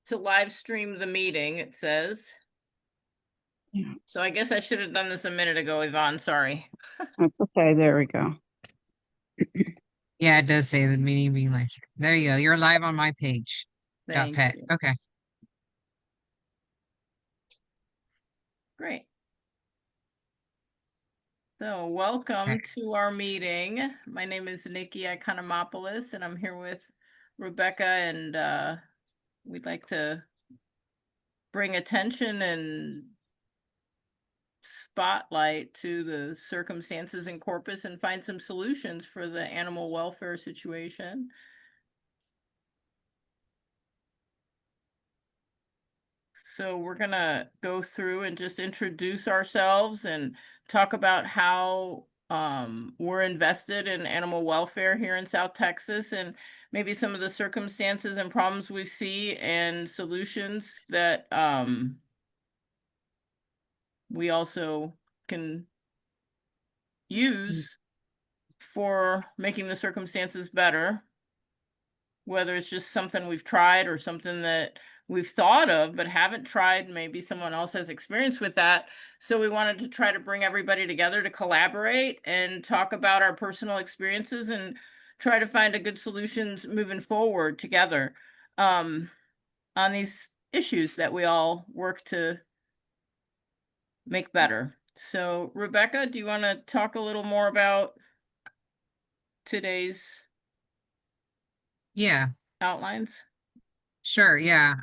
to live stream the meeting, it says. Yeah. So I guess I should have done this a minute ago, Yvonne, sorry. That's okay. There we go. Yeah, it does say the meeting being live streamed. There you go. You're live on my page. Thank .pet. you. Okay. Great. So welcome Okay. to our meeting. My name is Nikki Ikonomopoulos, and I'm here with Rebecca, and we'd like to bring attention and spotlight to the circumstances in Corpus and find some solutions for the animal welfare situation. So we're gonna go through and just introduce ourselves and talk about how we're invested in animal welfare here in South Texas, and maybe some of the circumstances and problems we see and solutions that we also can use for making the circumstances better, whether it's just something we've tried or something that we've thought of but haven't tried. Maybe someone else has experience with that. So we wanted to try to bring everybody together to collaborate and talk about our personal experiences and try to find a good solutions moving forward together on these issues that we all work to make better. So Rebecca, do you want to talk a little more about today's Yeah, outlines? sure. Yeah.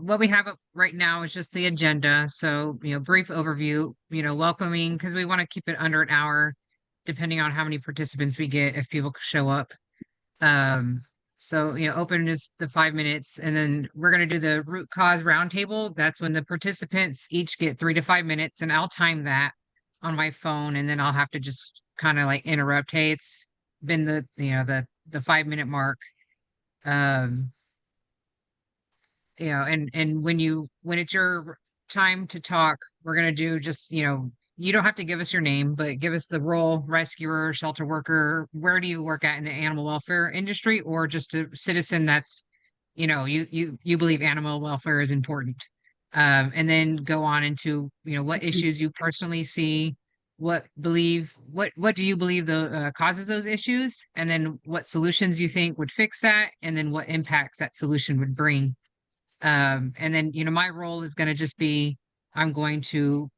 What we have up right now is just the agenda. So, brief overview, welcoming, because we want to keep it under an hour, depending on how many participants we get, if people show up. So, open is the 5 minutes, and then we're going to do the root cause roundtable. That's when the participants each get 3 to 5 minutes, and I'll time that on my phone, and then I'll have to just kind of like interrupt. Hey, it's been the 5 minute mark. Um, and when it's your time to talk, we're gonna do just, you don't have to give us your name, but give us the role: rescuer, shelter worker. Where do you work at in the animal welfare industry, or just a citizen that's, you believe animal welfare is important. And then go on into, what issues you personally see, what do you believe the causes those issues, and then what solutions you think would fix that, and then what impacts that solution would bring. And then, my role is going to just be, I'm going to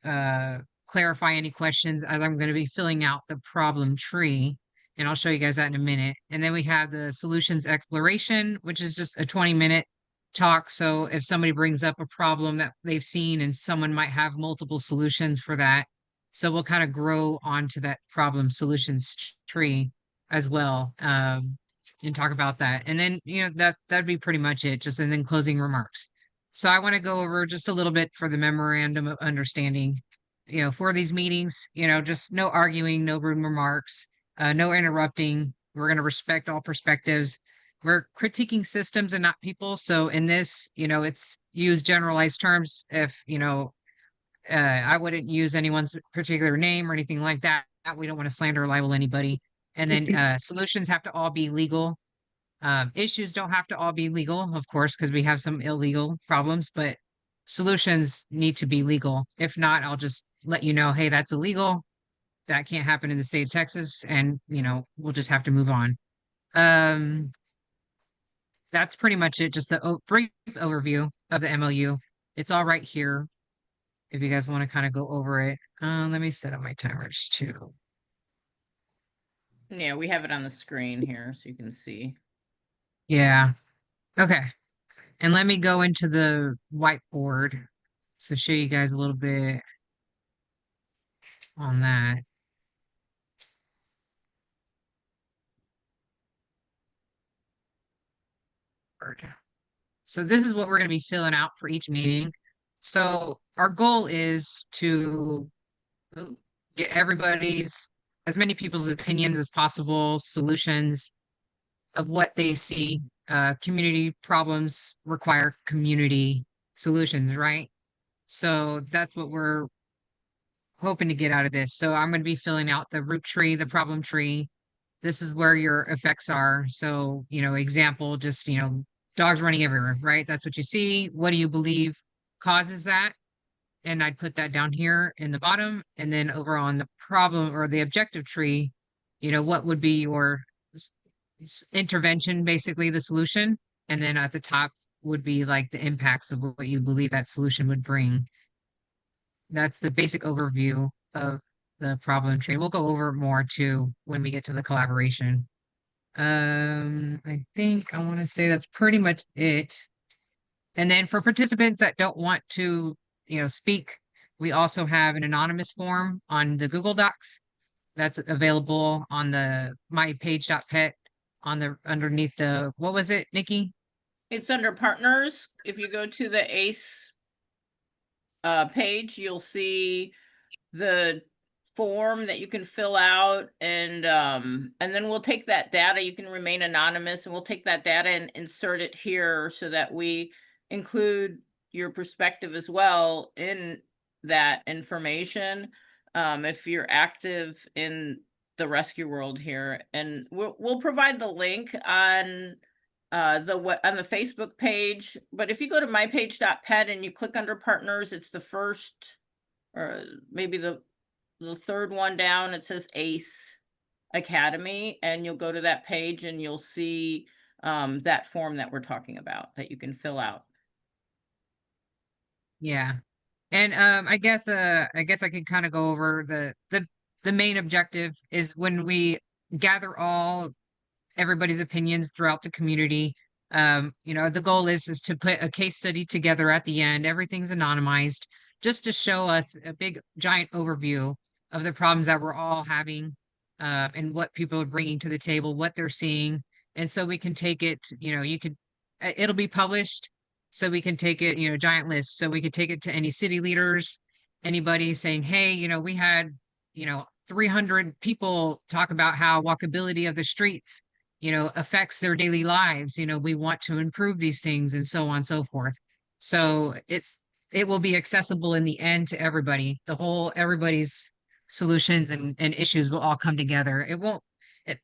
clarify any questions as I'm going to be filling out the problem tree. And I'll show you guys that in a minute. And then we have the solutions exploration, which is just a 20-minute talk. So if somebody brings up a problem that they've seen, and someone might have multiple solutions for that. So we'll kind of grow onto that problem solutions tree as well. And talk about that. And then, that'd be pretty much it. Just, and then closing remarks. So I want to go over just a little bit for the memorandum of understanding, for these meetings, just no arguing, no rude remarks, no interrupting. We're going to respect all perspectives. We're critiquing systems and not people. So in this, it's use generalized terms. If, I wouldn't use anyone's particular name or anything like that. We don't want to slander or libel anybody. And then solutions have to all be legal. Issues don't have to all be legal, of course, because we have some illegal problems, but solutions need to be legal. If not, I'll just let you know, hey, that's illegal. That can't happen in the state of Texas, and we'll just have to move on. That's pretty much it. Just the brief overview of the MOU. It's all right here if you guys want to kind of go over it. Let me set up my timers too. Yeah, we have it on the screen here so you can see. Yeah. Okay. And let me go into the whiteboard. So show you guys a little bit on that. So this is what we're going to be filling out for each meeting. So our goal is to get as many people's opinions as possible, solutions of what they see. Community problems require community solutions, right? So that's what we're hoping to get out of this. So I'm going to be filling out the root tree, the problem tree. This is where your effects are. So, example, just, dogs running everywhere, right? That's what you see. What do you believe causes that? And I'd put that down here in the bottom. And then over on the problem or the objective tree, what would be your intervention, basically the solution. And then at the top would be like the impacts of what you believe that solution would bring. That's the basic overview of the problem tree. We'll go over more too when we get to the collaboration. I think I want to say that's pretty much it. And then for participants that don't want to, speak, we also have an anonymous form on the Google Docs that's available on the MYPAGE.PET underneath the, what was it, Nikki? It's under partners. If you go to the ACE page, you'll see the form that you can fill out, and then we'll take that data. You can remain anonymous, and we'll take that data and insert it here so that we include your perspective as well in that information. If you're active in the rescue world here, and we'll provide the link on the Facebook page. But if you go to MyPage.PET and you click under partners, it's the first, or maybe the third one down. It says ACE Academy, and you'll go to that page and you'll see that form that we're talking about that you can fill out. Yeah. And I guess I could kind of go over the main objective is when we gather everybody's opinions throughout the community. The goal is to put a case study together at the end. Everything's anonymized, just to show us a big giant overview of the problems that we're all having, and what people are bringing to the table, what they're seeing. And so we can take it, it'll be published. So we can take it, giant list. So we could take it to any city leaders, anybody saying, hey, we had, 300 people talk about how walkability of the streets, affects their daily lives. We want to improve these things, and so on and so forth. So it will be accessible in the end to everybody. Everybody's solutions and issues will all come together. It won't,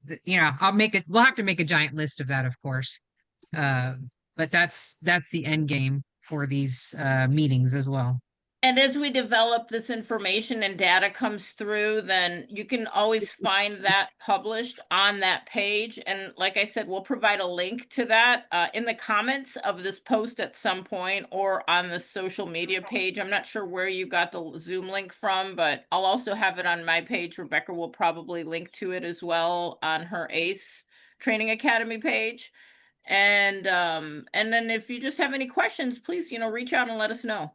we'll have to make a giant list of that, of course. But that's the end game for these meetings as well. And as we develop this information and data comes through, then you can always find that published on that page. And like I said, we'll provide a link to that in the comments of this post at some point, or on the social media page. I'm not sure where you got the Zoom link from, but I'll also have it on my page. Rebecca will probably link to it as well on her ACE Training Academy page. And then if you just have any questions, please, reach out and let us know.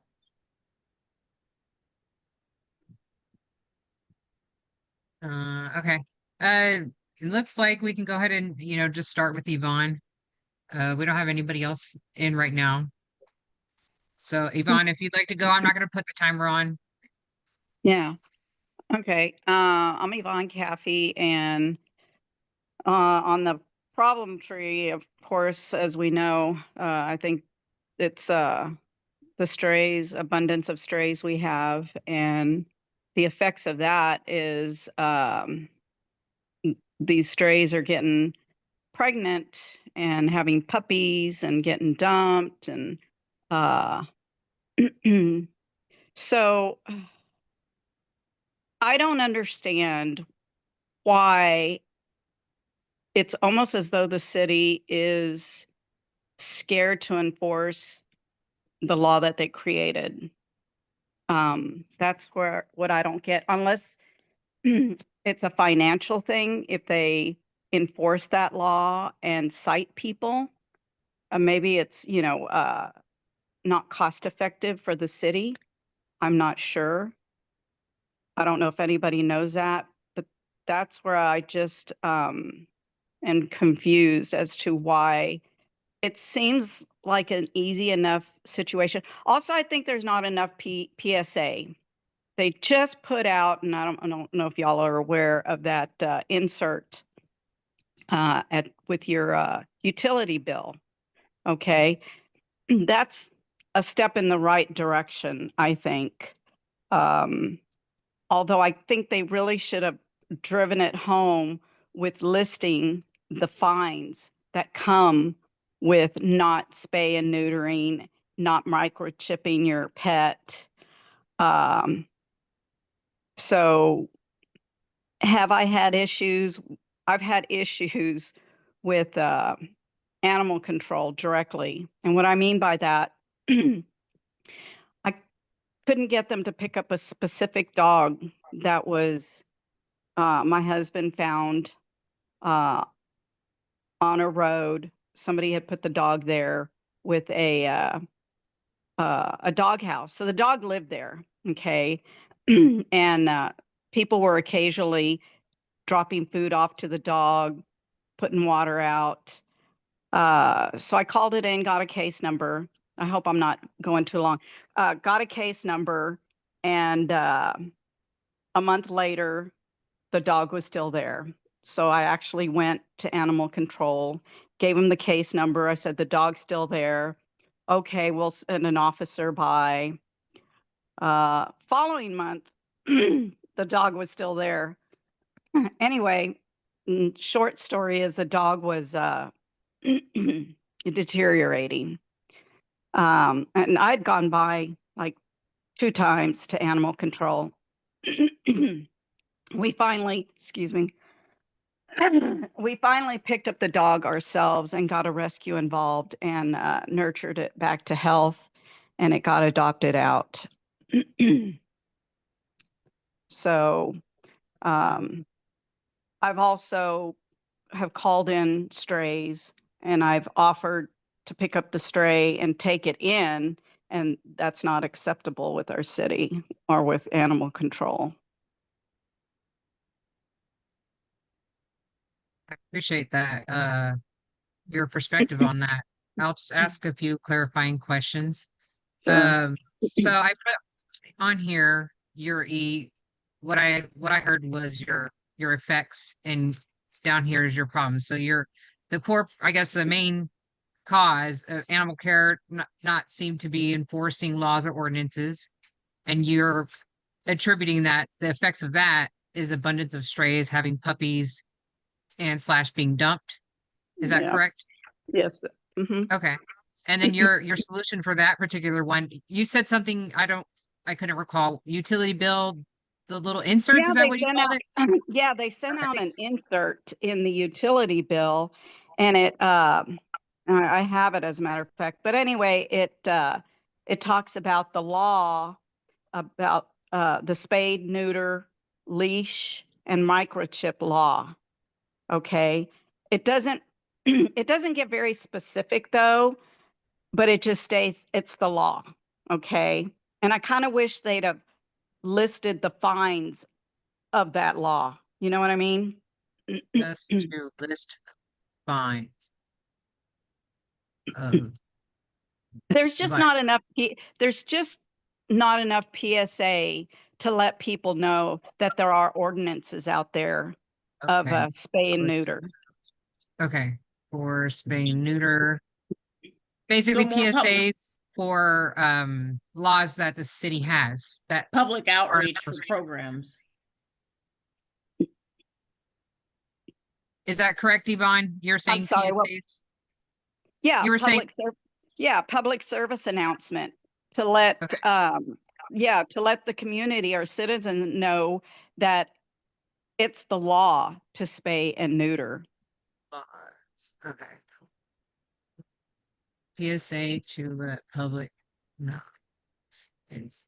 Okay. It looks like we can go ahead and, just start with Yvonne. We don't have anybody else in right now. So Yvonne, if you'd like to go, I'm not going to put the timer on. Yeah. Okay. I'm Yvonne Caffey, and on the problem tree, of course, as we know, I think it's the abundance of strays we have, and the effects of that is these strays are getting pregnant and having puppies and getting dumped, and so I don't understand why it's almost as though the city is scared to enforce the law that they created. That's what I don't get, unless it's a financial thing. If they enforce that law and cite people, maybe it's, not cost effective for the city. I'm not sure. I don't know if anybody knows that, but that's where I just am confused as to why it seems like an easy enough situation. Also, I think there's not enough PSA. They just put out, and I don't know if y'all are aware of that insert with your utility bill. Okay, that's a step in the right direction, I think. Although I think they really should have driven it home with listing the fines that come with not spay and neutering, not microchipping your pet. So have I had issues? I've had issues with animal control directly. And what I mean by that, I couldn't get them to pick up a specific dog that was my husband found on a road. Somebody had put the dog there with a dog house. So the dog lived there, okay? And people were occasionally dropping food off to the dog, putting water out. So I called it in, got a case number. I hope I'm not going too long. Got a case number, and a month later, the dog was still there. So I actually went to animal control, gave him the case number. I said, the dog's still there. Okay, we'll send an officer by. Following month, the dog was still there. Anyway, short story is the dog was deteriorating. And I'd gone by like 2 times to animal control. We finally, excuse me, we finally picked up the dog ourselves and got a rescue involved and nurtured it back to health, and it got adopted out. So I've also have called in strays, and I've offered to pick up the stray and take it in, and that's not acceptable with our city or with animal control. I appreciate that, your perspective on that. I'll just ask a few clarifying questions. Sure. So I put on here what I heard was your effects, and down here is your problems. So I guess the main cause of animal care not seem to be enforcing laws or ordinances, and you're attributing that the effects of that is abundance of strays, having puppies, and / being dumped. Is that Yeah. correct? Yes. Mm-hmm. Okay. And then your solution for that particular one, you said something I couldn't recall. Utility bill, the little inserts, Yeah, is that what you called it? yeah, they sent out an insert in the utility bill, and I have it as a matter of fact. But anyway, it talks about the law about the spade, neuter, leash, and microchip law. Okay, it doesn't it doesn't get very specific though, but it just states it's the law. Okay, and I kind of wish they'd have listed the fines of that law. You know what I mean? Just to list fines of There's just like, not enough. There's just not enough PSA to let people know that there are ordinances out there of okay. spay and neuter. Okay. For spay and neuter. Basically So more PSAs for laws that the city has that public outreach for enforced. programs. Is that correct, Yvonne? You're saying sorry, what- PSAs? Yeah, You were saying public service announcement to let to let the community or citizens know that it's the law to spay and neuter. laws. Okay. PSA to let public know. It's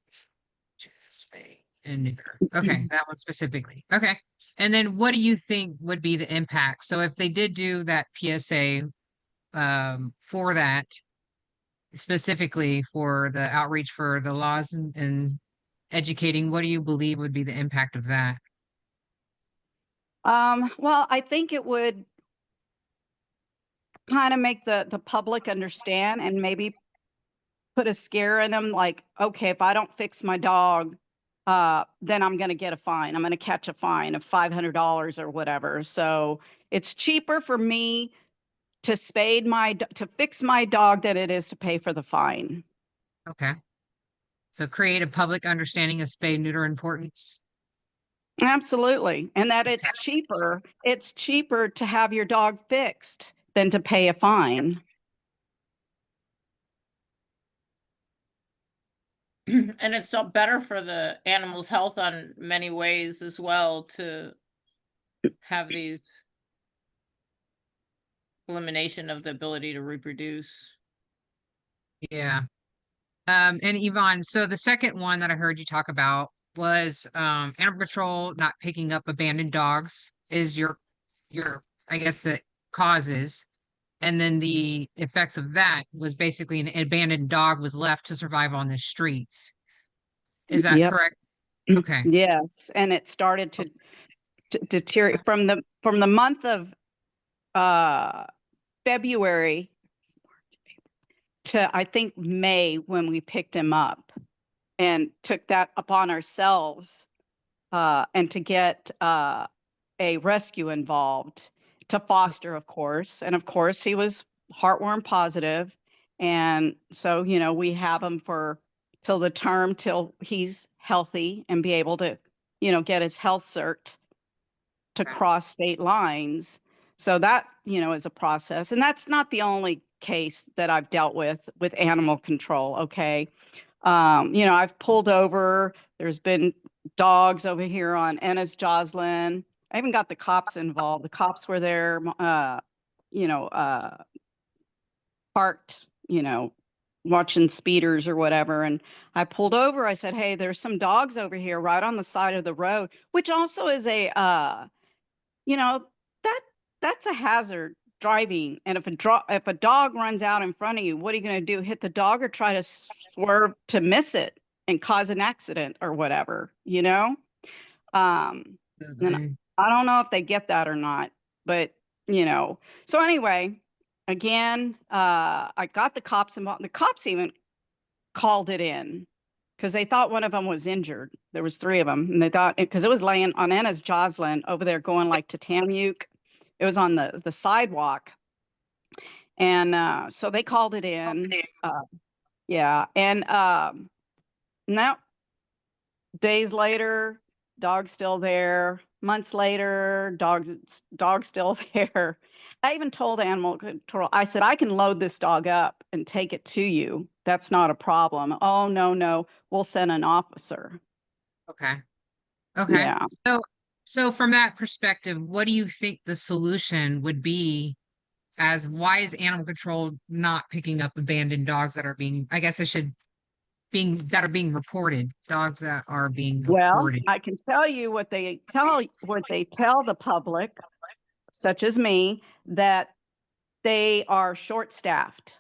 to spay and neuter. Okay, that one specifically. Okay. And then what do you think would be the impact? So if they did do that PSA for that, specifically for the outreach for the laws and educating, what do you believe would be the impact of that? Well, I think it would kind of make the public understand and maybe put a scare in them, like, okay, if I don't fix my dog, then I'm going to get a fine. I'm going to catch a fine of $500 or whatever. So it's cheaper for me to to fix my dog than it is to pay for the fine. Okay. So create a public understanding of spay neuter importance. Absolutely. And that it's cheaper to have your dog fixed than to pay a fine. And it's not better for the animal's health on many ways as well to have these elimination of the ability to reproduce. Yeah. And Yvonne, so the second one that I heard you talk about was animal control not picking up abandoned dogs is your I guess the causes. And then the effects of that was basically an abandoned dog was left to survive on the streets. Is that Yep. correct? Okay. Yes, and it started to deteriorate from the month of February to I think May when we picked him up and took that upon ourselves and to get a rescue involved to foster, of course. And of course, he was heartworm positive. And so, you know, we have him for till the term, till he's healthy and be able to, you know, get his health cert to cross state lines. So that, you know, is a process. And that's not the only case that I've dealt with animal control. Okay. You know, I've pulled over, there's been dogs over here on Ennis Joslin. I even got the cops involved. The cops were there, you know, parked, you know, watching speeders or whatever. And I pulled over. I said, hey, there's some dogs over here right on the side of the road, which also is a, you know, that's a hazard driving. And if a dog runs out in front of you, what are you going to do? Hit the dog or try to swerve to miss it and cause an accident or whatever, you know? And Okay. I don't know if they get that or not, but you know. So anyway, again, I got the cops involved. The cops even called it in because they thought one of them was injured. There was three of them, and they thought because it was laying on Ennis Joslin over there going like to Tamuke. It was on the sidewalk, and so they called it in. Yeah, and now days later, dog's still there. Months later, dog's still there. I even told animal control, I said, I can load this dog up and take it to you. That's not a problem. Oh, no, we'll send an officer. Okay. Okay. Yeah. So from that perspective, what do you think the solution would be as why is animal control not picking up abandoned dogs that are being, I guess I should that are being reported, dogs that are being Well, reported. I can tell you what they tell the public, such as me, that they are short-staffed.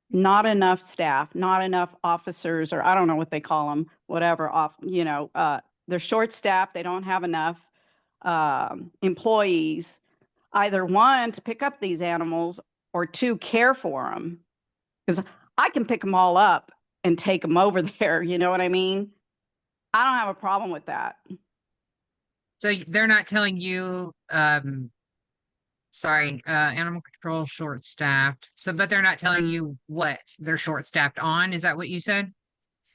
Not enough staff, not enough officers, or I don't know what they call them, whatever, you know, they're short-staffed, they don't have enough employees, either one, to pick up these animals, or two, care for them. Because I can pick them all up and take them over there, you know what I mean? I don't have a problem with that. So they're not telling you, sorry, animal control short-staffed. So, but they're not telling you what they're short-staffed on. Is that what you said?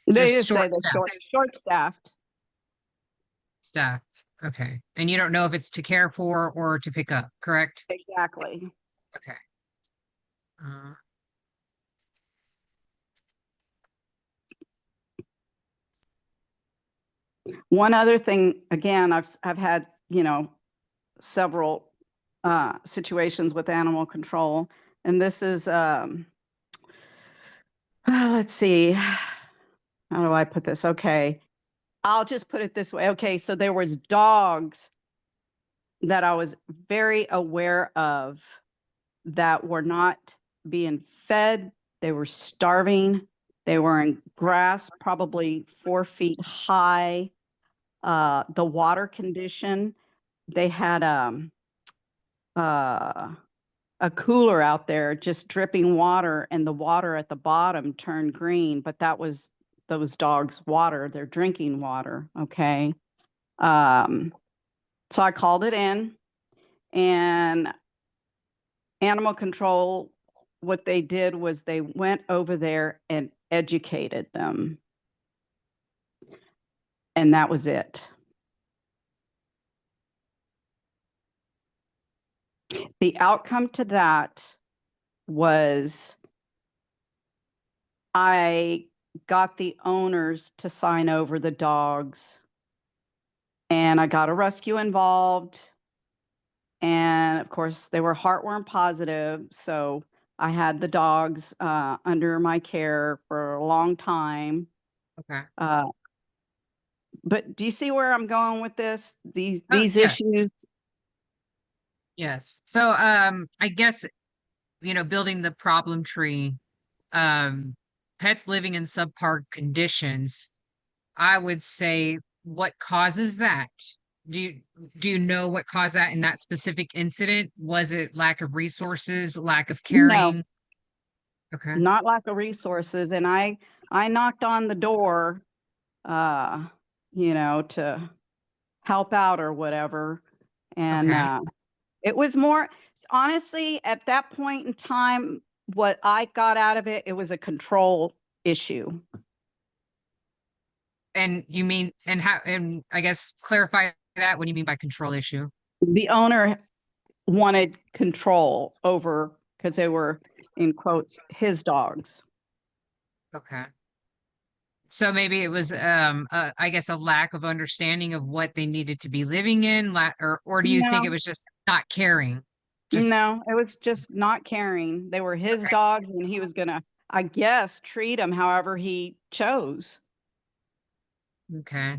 They Just just say they're short-staffed. short-staffed. Staffed. Okay. And you don't know if it's to care for or to pick up, correct? Exactly. Okay. Uh, One other thing, again, I've had, you know, several situations with animal control, and this is let's see, how do I put this? Okay, I'll just put it this way. Okay, so there was dogs that I was very aware of that were not being fed. They were starving. They were in grass, probably 4 feet high. The water condition, they had uh, a cooler out there just dripping water, and the water at the bottom turned green, but that was those dogs' water, their drinking water. Okay. So I called it in, and animal control, what they did was they went over there and educated them. And that was it. The outcome to that was I got the owners to sign over the dogs. And I got a rescue involved. And of course, they were heartworm positive. So I had the dogs under my care for a long time. Okay. But do you see where I'm going with this? These Oh, yeah. issues? Yes. So, I guess, building the problem tree, pets living in subpar conditions, I would say what causes that? Do you do you know what caused that in that specific incident? Was it lack of resources, lack of No, caring? Okay. not lack of resources. And I knocked on the door, uh, to help out or whatever. And Okay. it was more, honestly, at that point in time, what I got out of it, it was a control issue. And you mean, and how, and I guess clarify that. What do you mean by control issue? The owner wanted control over, because they were, in quotes, his dogs. Okay. So maybe it was, I guess, a lack of understanding of what they needed to be living in, or do you think No, it was just not caring? Just no, it was just not caring. They were his okay. dogs, and he was gonna, I guess, treat them however he chose. Okay.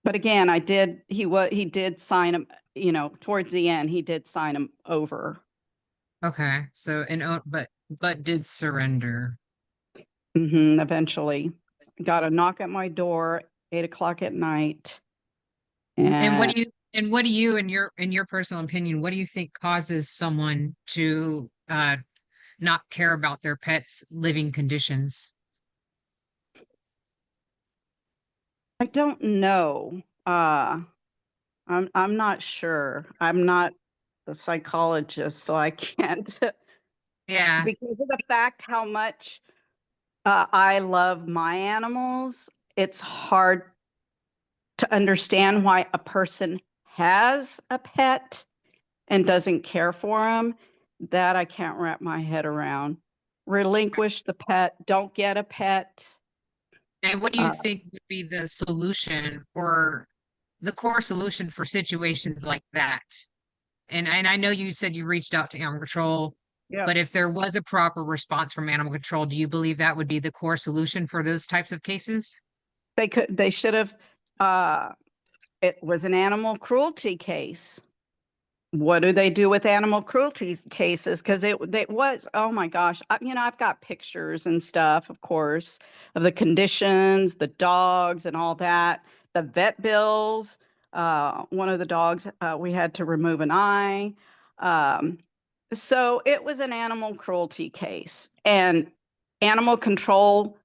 But again, he did sign him, towards the end, he did sign him over. Okay. So, but did surrender. Eventually. Got a knock at my door, 8 o'clock at night. And And what do you, in your personal opinion, what do you think causes someone to not care about their pets' living conditions? I don't know. I'm not sure. I'm not a psychologist, so I can't Yeah. because of the fact how much I love my animals. It's hard to understand why a person has a pet and doesn't care for them. That I can't wrap my head around. Relinquish the pet. Don't get a pet. And what do you Uh, think would be the solution or the core solution for situations like that? And I know you said you reached out to animal control, yeah, but if there was a proper response from animal control, do you believe that would be the core solution for those types of cases? they should have. Uh, it was an animal cruelty case. What do they do with animal cruelty cases? Because it was, oh my gosh, I've got pictures and stuff, of course, of the conditions, the dogs, and all that. The vet bills. One of the dogs, we had to remove an eye. Um, so it was an animal cruelty case, and animal control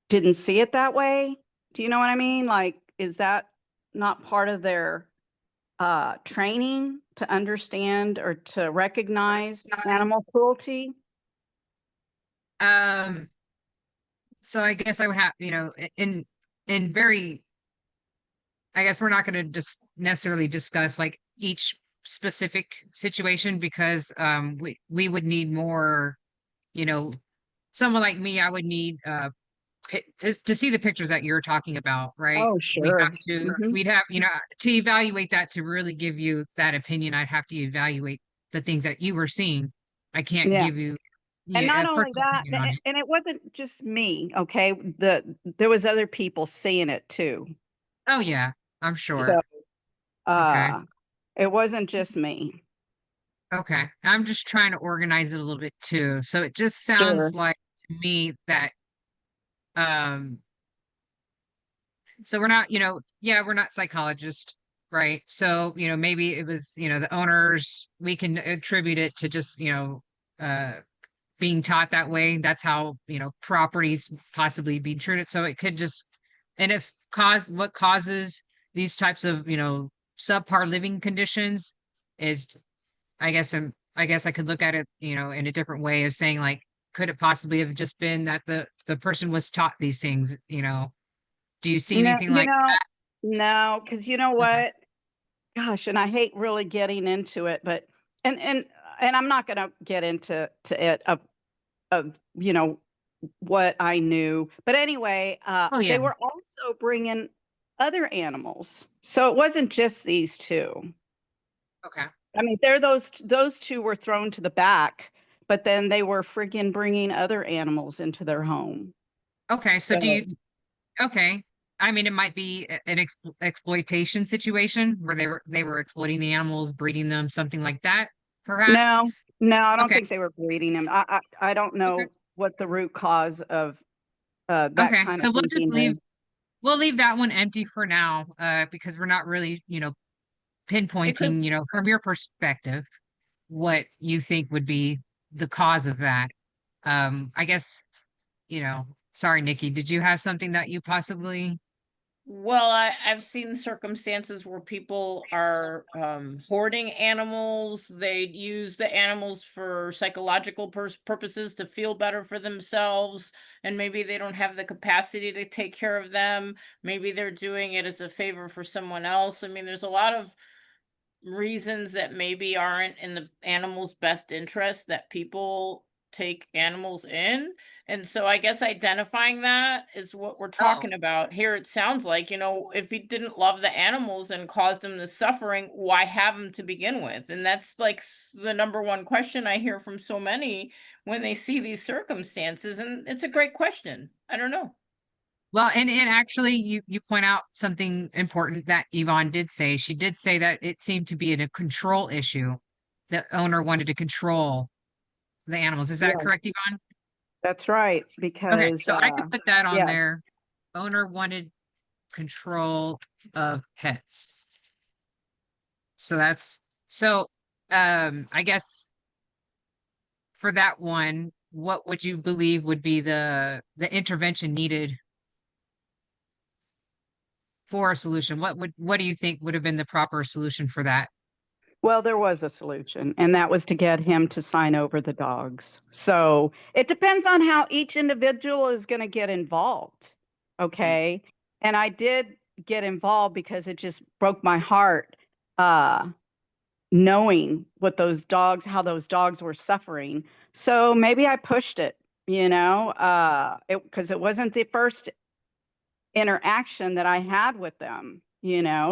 didn't see it that way. Do you know what I mean? Like, is that not part of their training to understand or to recognize animal cruelty? Um, so I guess I would have, in very, I guess we're not going to just necessarily discuss like each specific situation because we would need more, you know, someone like me, I would need to see the pictures that you're talking about, right? Oh, sure. We'd have, to evaluate that to really give you that opinion, I'd have to evaluate the things that you were seeing. I can't Yeah. give you And a not only personal that, opinion on it. and it wasn't just me, okay? There was other people seeing it too. Oh yeah, I'm So sure. Okay. uh it wasn't just me. Okay. I'm just trying to organize it a little bit too. So it just Sure. sounds like to me that um so we're not, yeah, we're not psychologists, right? So, maybe it was, the owners, we can attribute it to just, uh being taught that way. That's how, properties possibly be treated. So it could just and if what causes these types of, subpar living conditions is I guess I could look at it, in a different way of saying like, could it possibly have just been that the person was taught these things, Do you see No, anything like no, because you know okay. what? Gosh, and I hate really getting into it, but and and and I'm not going to get into it of, what I knew. But anyway, Oh yeah. they were also bringing other animals. So it wasn't just these two. Okay. I mean, those two were thrown to the back, but then they were friggin' bringing other animals into their home. Okay. So do So you, okay. I mean, it might be an exploitation situation where they were exploiting the animals, breeding them, something like that, perhaps. no, no, I don't Okay. think they were breeding them. I don't Okay. know what the root cause of that Okay. kind of So thinking is. we'll leave that one empty for now, because we're not really, It could, pinpointing, from your perspective, what you think would be the cause of that. I guess, sorry, Nikki, did you have something that you possibly? well, I've seen circumstances where people are hoarding animals. They use the animals for psychological purposes to feel better for themselves, and maybe they don't have the capacity to take care of them. Maybe they're doing it as a favor for someone else. I mean, there's a lot of reasons that maybe aren't in the animal's best interest that people take animals in. And so I guess identifying that is what we're Oh, talking about here. It sounds like, if he didn't love the animals and caused them the suffering, why have them to begin with? And that's like the number one question I hear from so many when they see these circumstances. And it's a great question. I don't know. well, and actually, you point out something important that Yvonne did say. She did say that it seemed to be a control issue. The owner wanted to control the animals. Is that Yeah, correct, Yvonne? that's right. Okay, Because so I could put that on yes, there. Owner wanted control of pets. So that's so I guess for that one, what would you believe would be the intervention needed for a solution? What do you think would have been the proper solution for that? well, there was a solution, and that was to get him to sign over the dogs. So it depends on how each individual is going to get involved. Mm. Okay. And I did get involved because it just broke my heart, uh, knowing what those dogs, how those dogs were suffering. So maybe I pushed it, because it wasn't the first interaction that I had with them,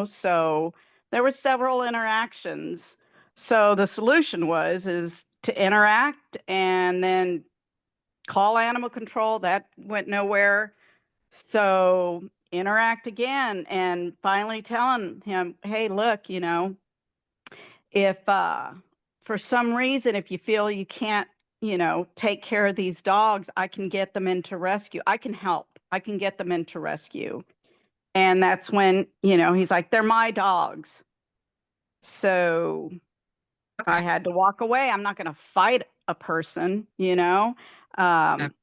so there were several interactions. So the solution is to interact and then call animal control. That went nowhere. So interact again and finally telling him, hey, look, if for some reason, if you feel you can't, take care of these dogs, I can get them into rescue. I can help. I can get them into rescue. And that's when, he's like, they're my dogs. So I Okay. had to walk away. I'm not going to fight a person, Uh, Um,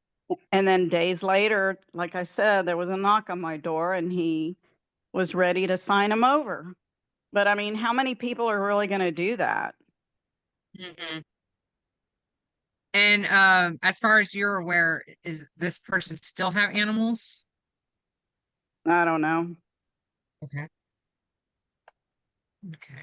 and then days later, like I said, there was a knock on my door and he was ready to sign him over. But I mean, how many people are really going to do that? mhm. And as far as you're aware, is this person still have animals? I don't know. Okay. Okay.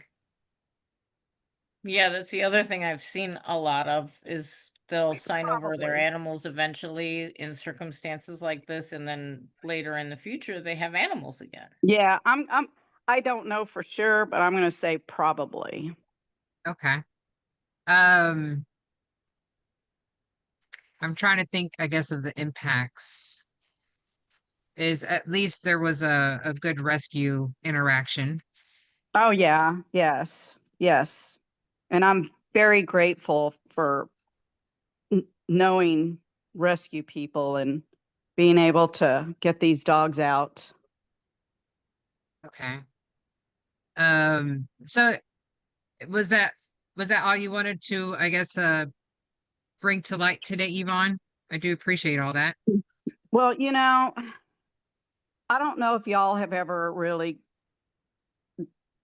Yeah, that's the other thing I've seen a lot of is they'll sign over their Probably. animals eventually in circumstances like this, and then later in the future they have animals again. Yeah, I don't know for sure, but I'm going to say probably. Okay. Um, I'm trying to think, I guess, of the impacts. Is at least there was a good rescue interaction. Oh yeah, yes, yes. And I'm very grateful for knowing rescue people and being able to get these dogs out. Okay. So was that was that all you wanted to, I guess, bring to light today, Yvonne? I do appreciate all that. Well, I don't know if y'all have ever really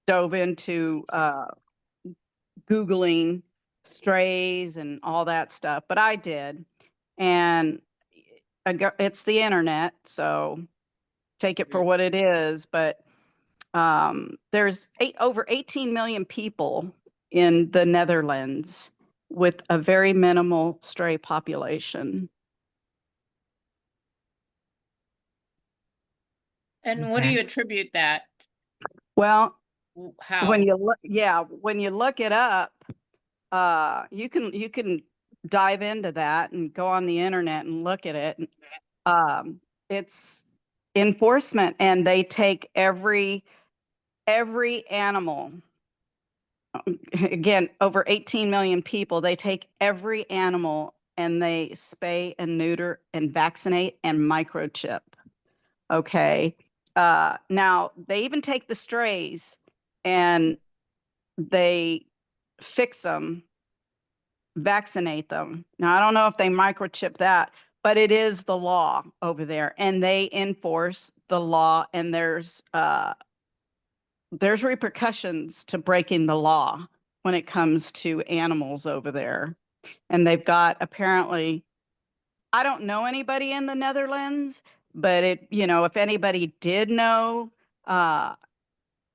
dove into Googling strays and all that stuff, but I did. And it's the internet, so take it for Mhm. what it is. But there's over 18 million people in the Netherlands, with a very minimal stray population. And what do Okay. you attribute that? Well, How? when you look, yeah, when you look it up, you can dive into that and go on the internet and look at it. It's enforcement, and they take every animal. Again, over 18 million people, they take every animal and they spay and neuter and vaccinate and microchip. Okay. Now they even take the strays and they fix them, vaccinate them. Now, I don't know if they microchip that, but it is the law over there, and they enforce the law, and there's repercussions to breaking the law when it comes to animals over there. And they've got, apparently, I don't know anybody in the Netherlands, but if anybody did know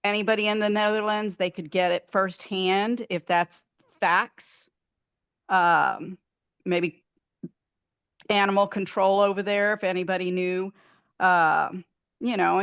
anybody in the Netherlands, they could get it firsthand if that's facts. Maybe animal control over there, if anybody knew, and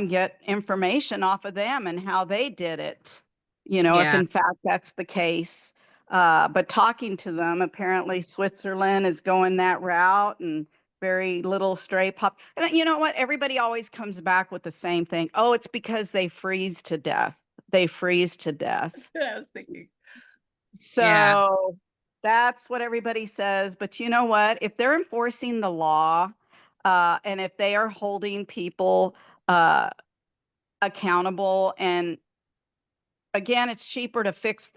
get information off of them and how they did it, if Yeah. in fact that's the case. But talking to them, apparently Switzerland is going that route, and very little stray pop. And you know what? Everybody always comes back with the same thing. Oh, it's because they freeze to death. They freeze to death. That's what I was thinking. Yeah. So that's what everybody says. But you know what? If they're enforcing the law, and if they are holding people accountable, and again, it's cheaper to fix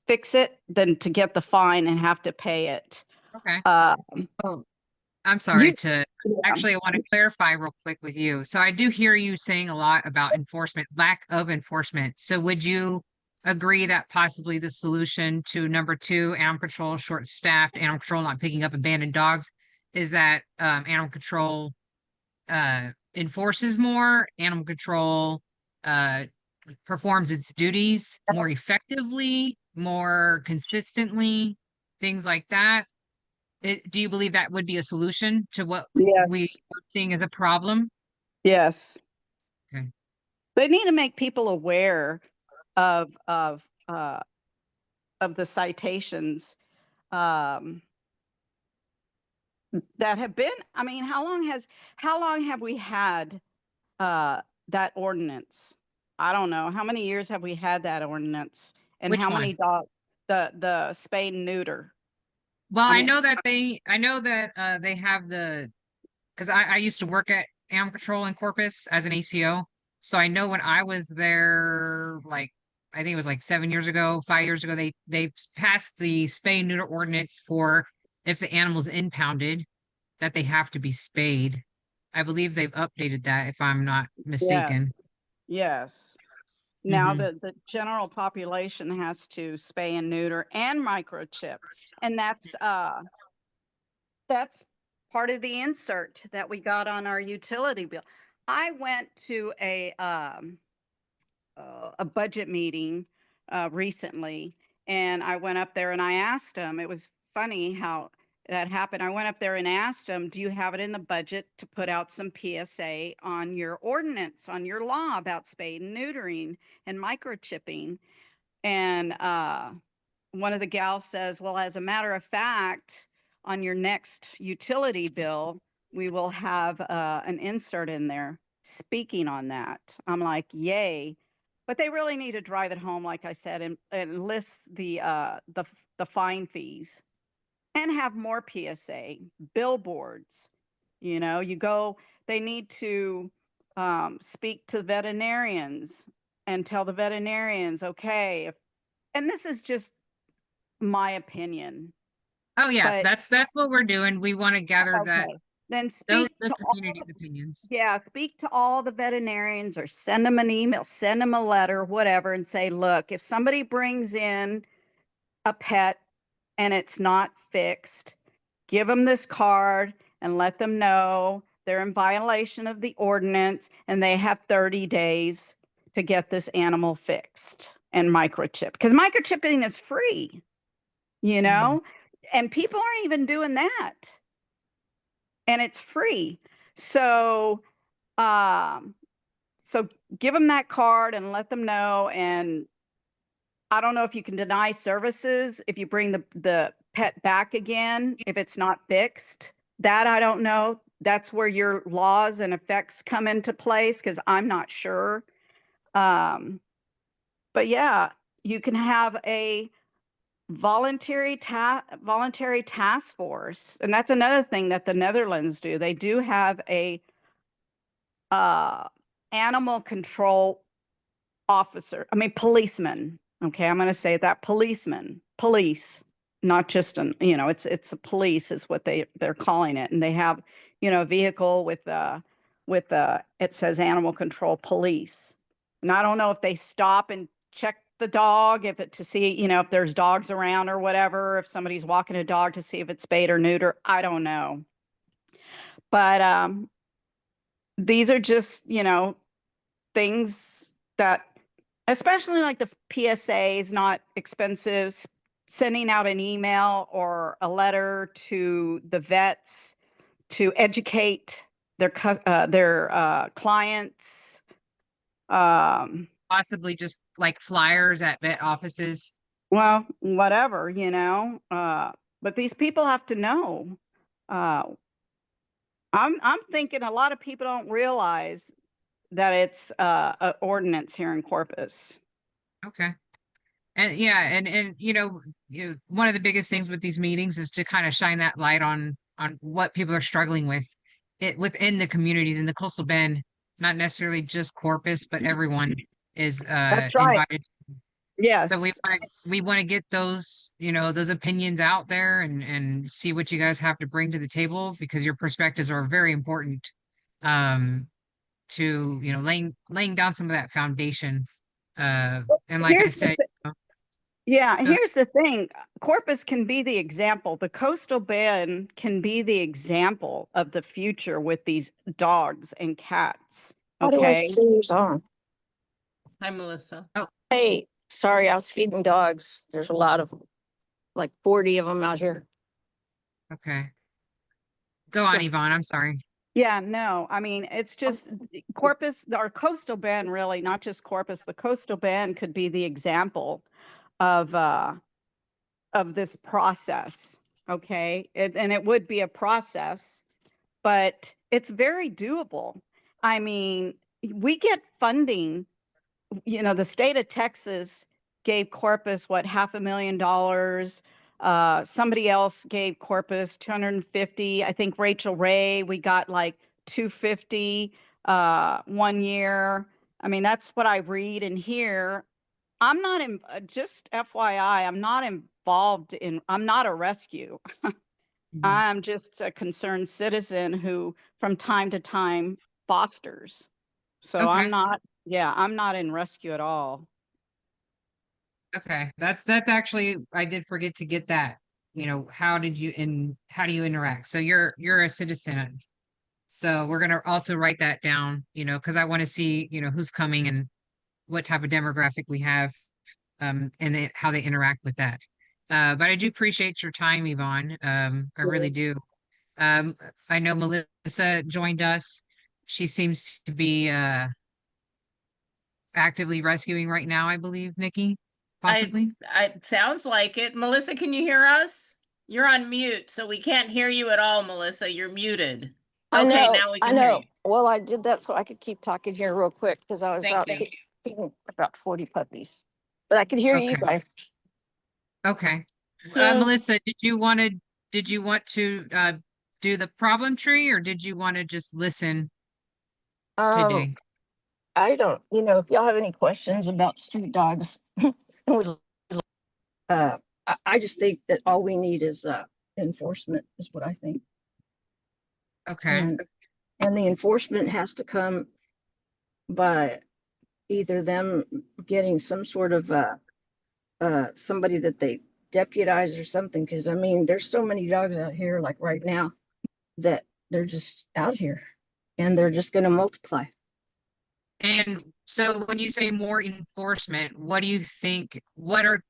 it than to get the fine and have to pay it. Okay. Uh, Oh, I'm sorry you, to yeah, actually, I want to clarify real quick with you. So I do hear you saying a lot about enforcement, lack of enforcement. So would you agree that possibly the solution to number two, animal control, short-staffed, animal control not picking up abandoned dogs, is that animal control enforces more, animal control uh, performs its duties more effectively, more consistently, things like that? Do you believe that would be a solution to what we yes, are seeing as a problem? yes. Okay. They need to make people aware of the citations um, that have been. I mean, how long have we had that ordinance? I don't know. How many years have we had that ordinance? And Which how one? many dogs? The spay and neuter. Well, I I mean, know that they have because I used to work at animal control in Corpus as an ACO. So I know when I was there, like I think it was like 7 years ago, 5 years ago, they passed the spay and neuter ordinance for if the animal's impounded, that they have to be spayed. I believe they've updated that if I'm not mistaken. yes, yes. Now Hmm. the general population has to spay and neuter and microchip, and that's part of the insert that we got on our utility bill. I went to a budget meeting recently, and I went up there and I asked them. It was funny how that happened. I went up there and asked them, "Do you have it in the budget to put out some PSA on your ordinance, on your law about spay and neutering and microchipping?" And one of the gals says, "Well, as a matter of fact, on your next utility bill, we will have an insert in there speaking on that." I'm like, yay. But they really need to drive it home, like I said, and list the fine fees and have more PSA, billboards. They need to speak to veterinarians and tell the veterinarians, okay, and this is just my opinion, Oh yeah, but that's what we're doing. We want to gather that okay. Then those communities' opinions. speak to all the veterinarians, or send them an email, send them a letter, whatever, and say, look, if somebody brings in a pet and it's not fixed, give them this card and let them know they're in violation of the ordinance and they have 30 days to get this animal fixed and microchipped, because microchipping is free. you know? And people aren't even doing that. And it's free. So, so give them that card and let them know. And I don't know if you can deny services if you bring the pet back again, if it's not fixed. That I don't know. That's where your laws and effects come into place, because I'm not sure. But yeah, you can have a voluntary task force, and that's another thing that the Netherlands do. They do have a animal control officer. I mean, policeman. Okay, I'm going to say that police, not just an, it's a police is what they're calling it, and they have, a vehicle with it says animal control police. And I don't know if they stop and check the dog to see, if there's dogs around or whatever, if somebody's walking a dog to see if it's spayed or neuter. I don't know. But these are just, things that, especially like the PSA is not expensive. Sending out an email or a letter to the vets to educate their clients. Possibly just like flyers at vet offices. Well, whatever, but these people have to know. I'm thinking a lot of people don't realize that it's an ordinance here in Corpus. Okay. And yeah, and one of the biggest things with these meetings is to kind of shine that light on what people are struggling with it within the communities in the coastal bend, not necessarily just Corpus, but everyone is That's right. invited. Yes. So we want to get those, those opinions out there and see what you guys have to bring to the table, because your perspectives are very important to, laying down some of that foundation. And like I said, yeah, here's the thing. Corpus can be the example. The coastal bend can be the example of the future with these dogs and cats. How do I Okay. see who's on? Hi, Melissa. Hey, sorry, I was feeding dogs. There's a lot of them, like 40 of them out here. okay. Go on, Yvonne. I'm sorry. Yeah, no, I mean, it's just Corpus, our coastal bend, really, not just Corpus, the coastal bend could be the example of this process. Okay. And it would be a process, but it's very doable. I mean, we get funding, the state of Texas gave Corpus $500,000. Somebody else gave Corpus 250. I think Rachel Ray, we got like 250 one year. I mean, that's what I read and hear. I'm not in, just FYI, I'm not involved in, I'm not a rescue. I'm just a concerned citizen who from time to time fosters. So Okay. I'm not in rescue at all. Okay. That's actually, I did forget to get that. How do you interact? So you're a citizen. So we're gonna also write that down, because I want to see, who's coming and what type of demographic we have, and how they interact with that. But I do appreciate your time, Yvonne. I really do. I know Melissa joined us. She seems to be actively rescuing right now, I believe, Nikki, possibly. It sounds like it. Melissa, can you hear us? You're on mute, so we can't hear you at all, Melissa. You're muted. I Okay, know, now we I can hear know. you. Well, I did that so I could keep talking here real quick because I was Thank out you. feeding about 40 puppies. But I could hear you Okay. guys. Okay. So- Melissa, did you want to do the problem tree, or did you want to just listen today? I don't, if y'all have any questions about street dogs, I just think that all we need is enforcement is what I think. Okay. And the enforcement has to come by either them getting some sort of somebody that they deputize or something, because I mean there's so many dogs out here like right now that they're just out here and they're just going to multiply. And so when you say more enforcement, what do you think, what are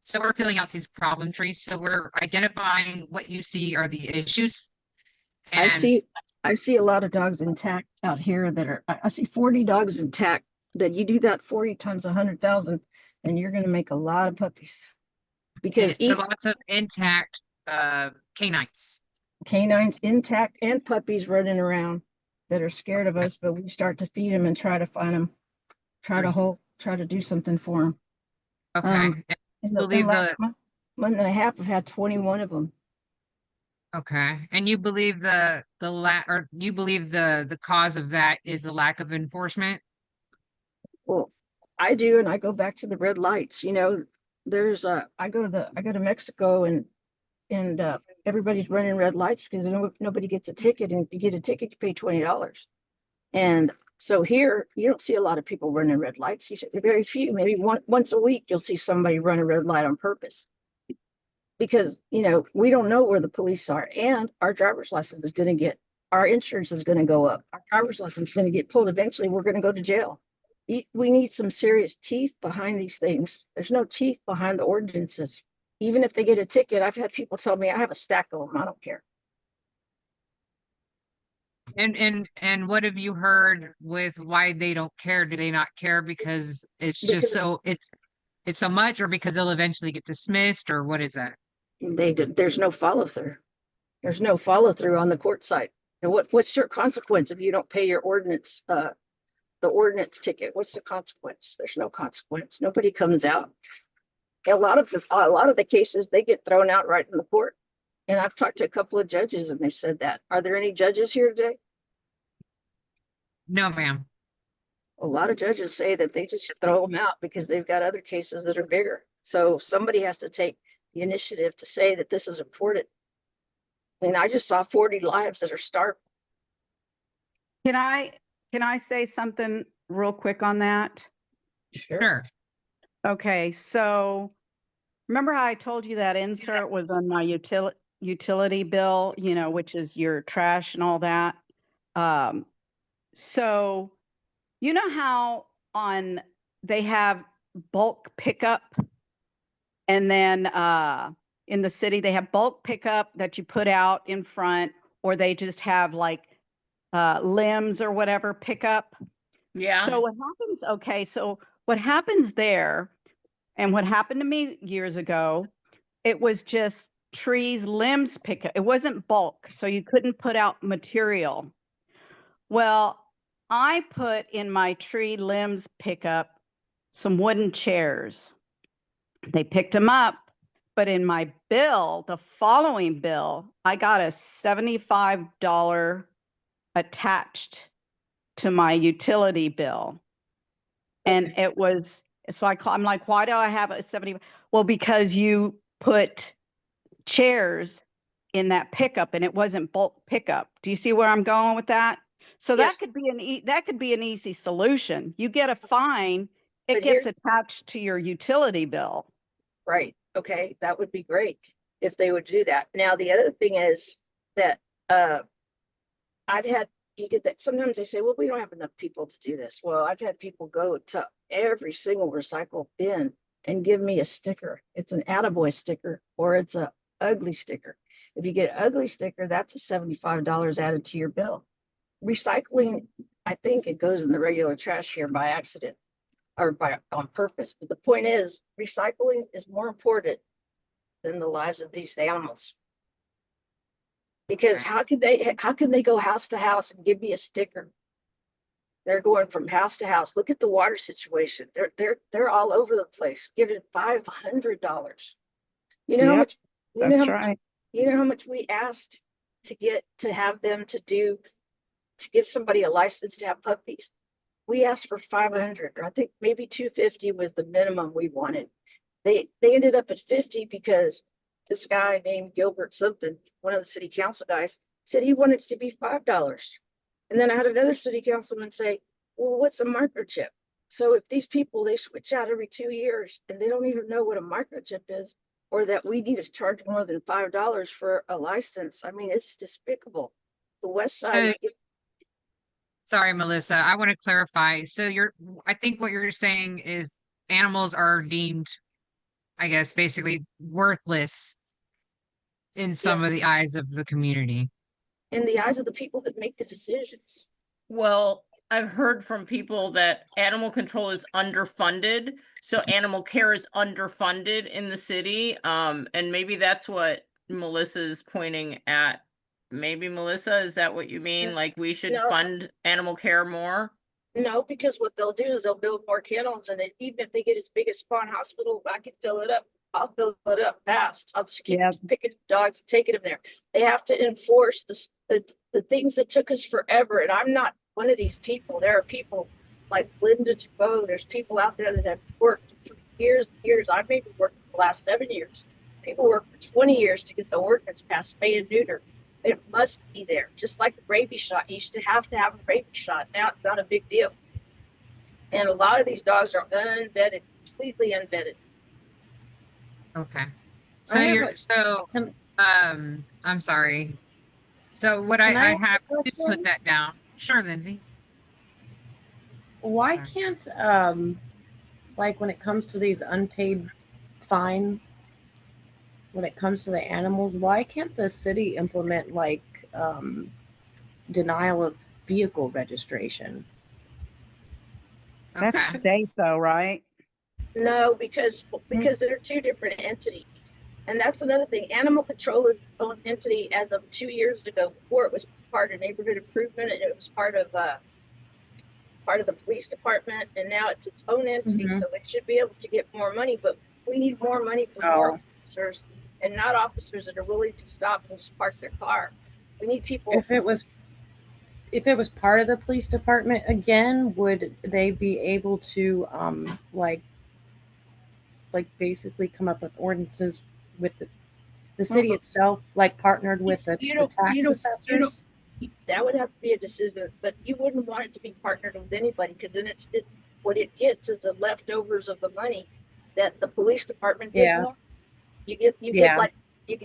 So we're filling out these problem trees. So we're identifying what you see are the issues. I And see a lot of dogs intact out here that are, I see 40 dogs intact, that you do that 40 times 100,000 and you're going to make a lot of puppies. Because so lots of intact canines. canines intact and puppies running around that are scared of us, but we start to feed them and try to find them, try to do something for them. Okay. And In you the believe last month and a half, I've had 21 of them. okay. And you believe you believe the cause of that is the lack of enforcement? Well, I do, and I go back to the red lights. You know, there's I go to Mexico, and everybody's running red lights because nobody gets a ticket, and if you get a ticket, you pay $20. And so here, you don't see a lot of people running red lights. You see very few. Maybe once a week, you'll see somebody run a red light on purpose. Because, you know, we don't know where the police are, and our driver's license is going to get, our insurance is going to go up. Our driver's license is going to get pulled. Eventually, we're going to go to jail. We need some serious teeth behind these things. There's no teeth behind the ordinances. Even if they get a ticket, I've had people tell me I have a stack of them. I don't care. And what have you heard with why they don't care? Do they not care because it's just so it's so much, or because they'll eventually get dismissed, or what is that? There's no follow through. There's no follow through on the court side. And what's your consequence if you don't pay your ordinance, the ordinance ticket? What's the consequence? There's no consequence. Nobody comes out. A lot of the cases, they get thrown out right in the court. And I've talked to a couple of judges and they said that. Are there any judges here today? No, ma'am. A lot of judges say that they just throw them out because they've got other cases that are bigger. So somebody has to take the initiative to say that this is important. I mean, I just saw 40 lives that are starving. Can I say something real quick on that? Sure. Okay, so remember how I told you that insert was on my utility bill, you know, which is your trash and all that. So you know how they have bulk pickup, and then in the city they have bulk pickup that you put out in front, or they just have like limbs or whatever pickup. Yeah. So what happens? Okay, so what happens there, and what happened to me years ago, it was just trees, limbs pickup. It wasn't bulk, so you couldn't put out material. Well, I put in my tree limbs pickup some wooden chairs. They picked them up, but in my bill, the following bill, I got a $75 attached to my utility bill. And it was, so I'm like, why do I have a 70? Well, because you put chairs in that pickup and it wasn't bulk pickup. Do you see where I'm going with that? So Yes. that could be an easy solution. You get a fine, it But gets attached to your utility bill. Right. Okay. That would be great if they would do that. Now, the other thing is that you get that sometimes they say, well, we don't have enough people to do this. Well, I've had people go to every single recycle bin and give me a sticker. It's an attaboy sticker or it's a ugly sticker. If you get an ugly sticker, that's a $75 added to your bill. Recycling, I think it goes in the regular trash here by accident or on purpose. But the point is, recycling is more important than the lives of these animals. Because how can they go house to house and give me a sticker? They're going from house to house. Look at the water situation. They're all over the place, giving $500. You know how much? That's right. You know how much we asked to have them to give somebody a license to have puppies? We asked for 500, or I think maybe 250 was the minimum we wanted. They ended up at 50 because this guy named Gilbert something, one of the city council guys, said he wanted it to be $5. And then I had another city councilman say, well, what's a microchip? So if these people, they switch out every 2 years and they don't even know what a microchip is, or that we need to charge more than $5 for a license, I mean, it's despicable. The West Side. Sorry, Melissa, I want to clarify. So I think what you're saying is animals are deemed I guess, basically worthless in some of the eyes of the community. In the eyes of the people that make the decisions. Well, I've heard from people that animal control is underfunded, so animal care is underfunded in the city. And maybe that's what Melissa's pointing at. Maybe, Melissa, is that what you mean? Like we should No. fund animal care more? No, because what they'll do is they'll build more kennels, and even if they get as big as Spawn Hospital, I can fill it up. I'll fill it up fast. I'll just keep Yep. picking dogs, taking them there. They have to enforce the things that took us forever. And I'm not one of these people. There are people like Linda Jabot. There's people out there that have worked for years and years. I've maybe worked for the last 7 years. People work for 20 years to get the ordinance passed, spay and neuter. It must be there. Just like the rabies shot. You used to have a rabies shot. Now it's not a big deal. And a lot of these dogs are unvetted, completely unvetted. Okay. So I have you're, a- so, can- I'm sorry. So what Can I I ask a have to question? put that down. Sure, Lindsay. Why Okay. can't, like when it comes to these unpaid fines, when it comes to the animals, why can't the city implement like denial of vehicle registration? Okay. That's state though, right? No, because they're two different entities. And that's another thing. Animal control is its own entity as of 2 years ago. Before it was part of neighborhood improvement, and it was part of the police department, and now it's its own entity. Mhm. So it should be able to get more money, but we need more money for more Oh. officers, and not officers that are willing to stop and just park their car. We need people. If it was part of the police department again, would they be able to like basically come up with ordinances with the city Mhm. itself, like partnered with the You don't- tax you don't- assessors? That would have to be a decision, but you wouldn't want it to be partnered with anybody, because then what it gets is the leftovers of the money that the police department didn't Yeah. want. You get Yeah.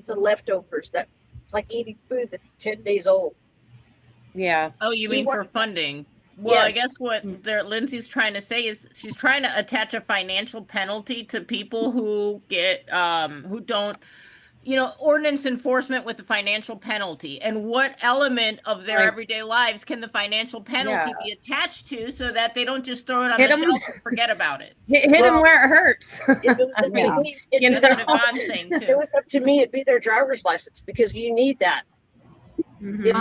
the leftovers. That it's like eating food that's 10 days old. Yeah. Oh, you We mean for want- funding? Well, I Yes. guess what Lindsay's trying to say is she's trying to attach a financial penalty to people who get who don't, ordinance enforcement with a financial penalty. And what element of their Like- everyday lives can the financial penalty Yeah. be attached to so that they don't just throw it on Hit the 'em. shelf and forget about it? Hit them Well, where it hurts. If it was up Yeah. to me, it'd You be know? That's their, what Yvonne's saying if it too. was up to me, it'd be their driver's license, because you need that. Mhm. Yeah.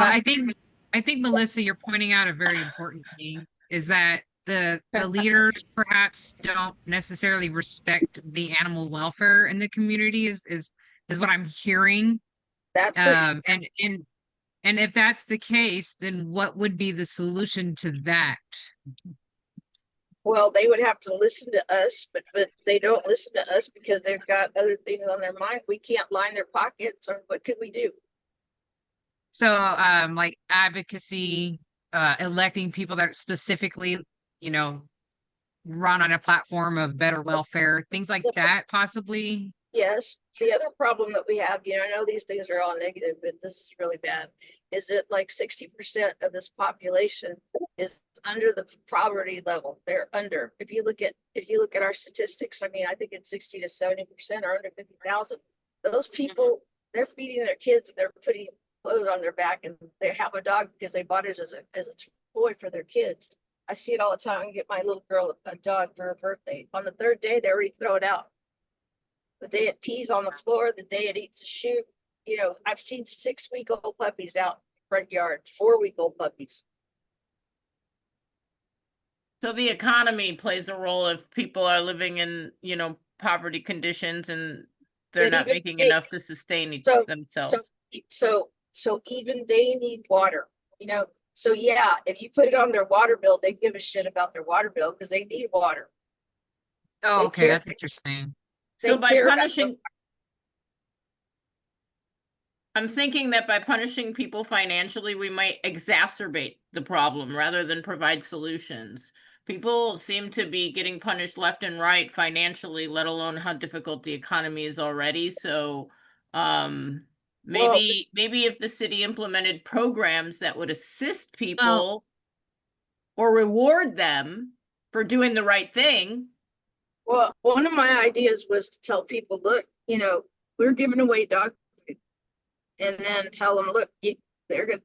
I think Melissa, you're pointing out a very important thing is that the leaders perhaps don't necessarily respect the animal welfare in the community is what I'm hearing. That's for sure. And if that's the case, then what would be the solution to that? Well, they would have to listen to us, but they don't listen to us because they've got other things on their mind. We can't line their pockets, or what could we do? So, like advocacy, electing people that specifically, run on a platform of better welfare, things like that, possibly. Yes. The other problem that we have, I know these things are all negative, but this is really bad, is that like 60% of this population is under the poverty level. They're under. If you look at our statistics, I mean, I think it's 60 to 70% are under 50,000. Those people, they're feeding their kids, they're putting clothes on their back, and they have a dog because they bought it as a toy for their kids. I see it all the time. I get my little girl a dog for her birthday. On the third day, they already throw it out. The day it pees on the floor, the day it eats a shoe. I've seen 6-week-old puppies out in the front yard, 4-week-old puppies. So the economy plays a role if people are living in, poverty conditions and they're But not even making they- enough to sustain So- themselves. So even they need water, So yeah, if you put it on their water bill, they give a shit about their water bill because they need water. Oh, They okay, care. that's interesting. So They by care about punishing, I'm thinking that by punishing people financially, we might exacerbate the problem rather than provide solutions. People seem to be getting punished left and right financially, let alone how difficult the economy is already. So, maybe if the city implemented programs that would assist people or reward them for doing the right thing, Well, one of my ideas was to tell people, look, we're giving away dog food, and then tell them, look, they're good.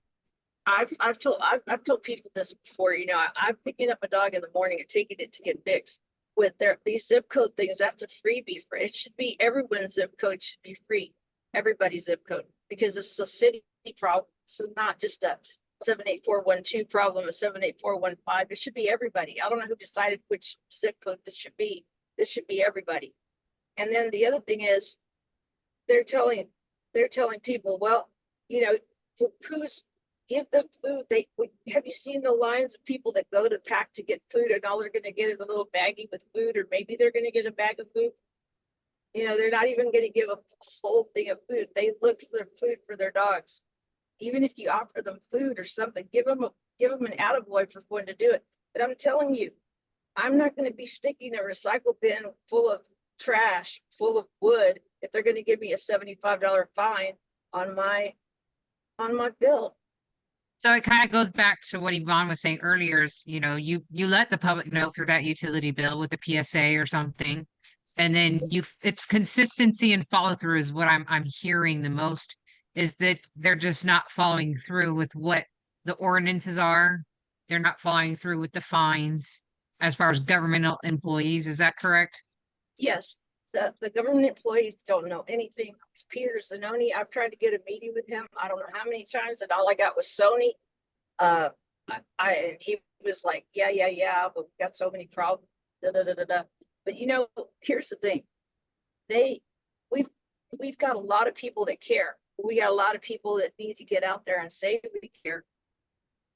I've told people this before. I'm picking up a dog in the morning and taking it to get fixed. With these zip code things, that's a freebie for it. Should be everyone's zip code should be free, everybody's zip code, because this is a city problem. This is not just a 78412 problem, a 78415. It should be everybody. I don't know who decided which zip code this should be. This should be everybody. And then the other thing is, they're telling people, well, who's give them food. Have you seen the lines of people that go to pack to get food, and all they're going to get is a little baggie with food, or maybe they're going to get a bag of food. They're not even going to give a whole thing of food. They look for food for their dogs. Even if you offer them food or something, give them an attaboy for going to do it. But I'm telling you, I'm not going to be sticking a recycle bin full of trash, full of wood, if they're going to give me a $75 fine on my bill. So it kind of goes back to what Yvonne was saying earlier is, you let the public know through that utility bill with the PSA or something. And then it's consistency and follow through is what I'm hearing the most, is that they're just not following through with what the ordinances are. They're not following through with the fines as far as governmental employees. Is that correct? Yes. The government employees don't know anything. It's Peter Zanoni. I've tried to get a meeting with him. I don't know how many times, and all I got was Sony. And he was like, yeah, but we've got so many problems. But here's the thing. We've got a lot of people that care. We got a lot of people that need to get out there and say we care.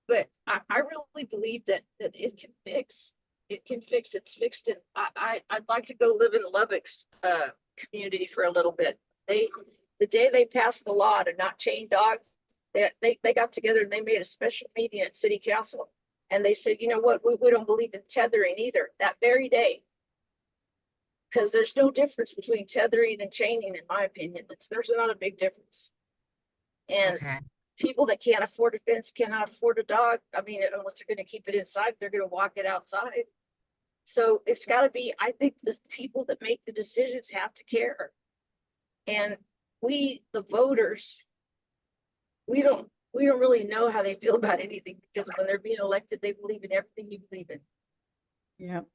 But I really believe that it can fix. It can fix. It's fixed. And I'd like to go live in Lubbock's community for a little bit. The day they passed the law to not chain dogs, they got together and they made a special meeting at city council, and they said, you know what, we don't believe in tethering either, that very day, because there's no difference between tethering and chaining, in my opinion. There's not a big difference. And Okay. people that can't afford a fence cannot afford a dog. I mean, unless they're going to keep it inside, they're going to walk it outside. So it's got to be, I think the people that make the decisions have to care. And we, the voters, we don't really know how they feel about anything, because when they're being elected, they believe in everything you believe in. Yep.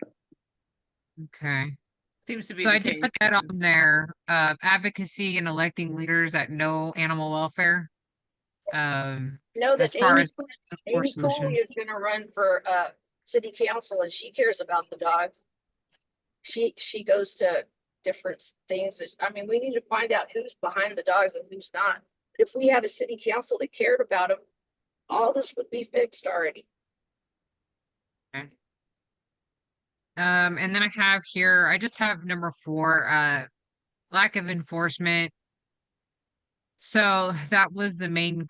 Okay. Seems to be So the I did case. put that on there. Advocacy and electing leaders at no animal welfare. Know that As far Amy as Cooley solution. is going to run for city council, and she cares about the dog. She goes to different things. I mean, we need to find out who's behind the dogs and who's not. If we had a city council that cared about them, all this would be fixed already. And then I just have number 4, lack of enforcement. So that was the main,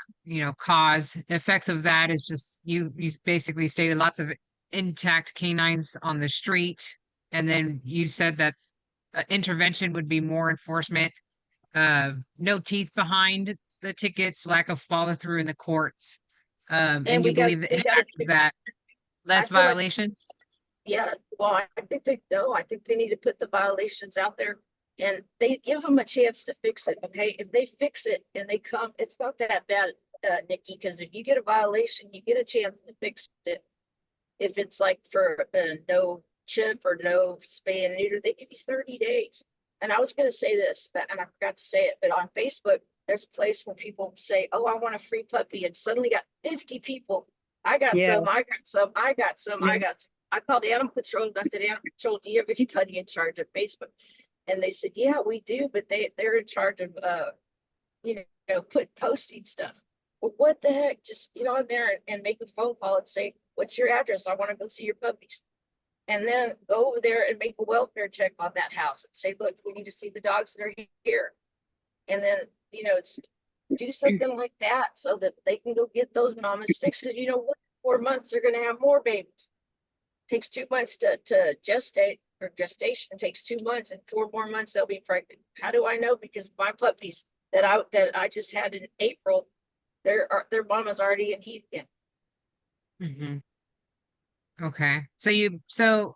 cause. Effects of that is just you basically stated lots of intact canines on the street, and then you said that intervention would be more enforcement. No teeth behind the tickets, lack of follow through in the courts. And you believe the impact of that, less violations? Yeah, well, I think they need to put the violations out there, and they give them a chance to fix it. Okay, if they fix it and they come, it's not that bad, Nikki, because if you get a violation, you get a chance to fix it. If it's like for no chip or no spay and neuter, they give you 30 days. And I was going to say this, and I forgot to say it, but on Facebook, there's a place where people say, oh, I want a free puppy, and suddenly got 50 people. I got some, I got some, I got some, I got some. I called Animal Control, and I said, Animal Control, do you have anybody in charge of Facebook? And they said, yeah, we do, but they're in charge of, posting stuff. Well, what the heck? Just get on there and make a phone call and say, what's your address? I want to go see your puppies. And then go over there and make a welfare check on that house and say, look, we need to see the dogs that are here. And then, do something like that so that they can go get those mamas fixed. Because 4 months, they're going to have more babies. Takes 2 months to gestate, or gestation takes 2 months, and 4 more months they'll be pregnant. How do I know? Because my puppies that I just had in April, their mama's already in heat again. Mm-hmm. Okay. So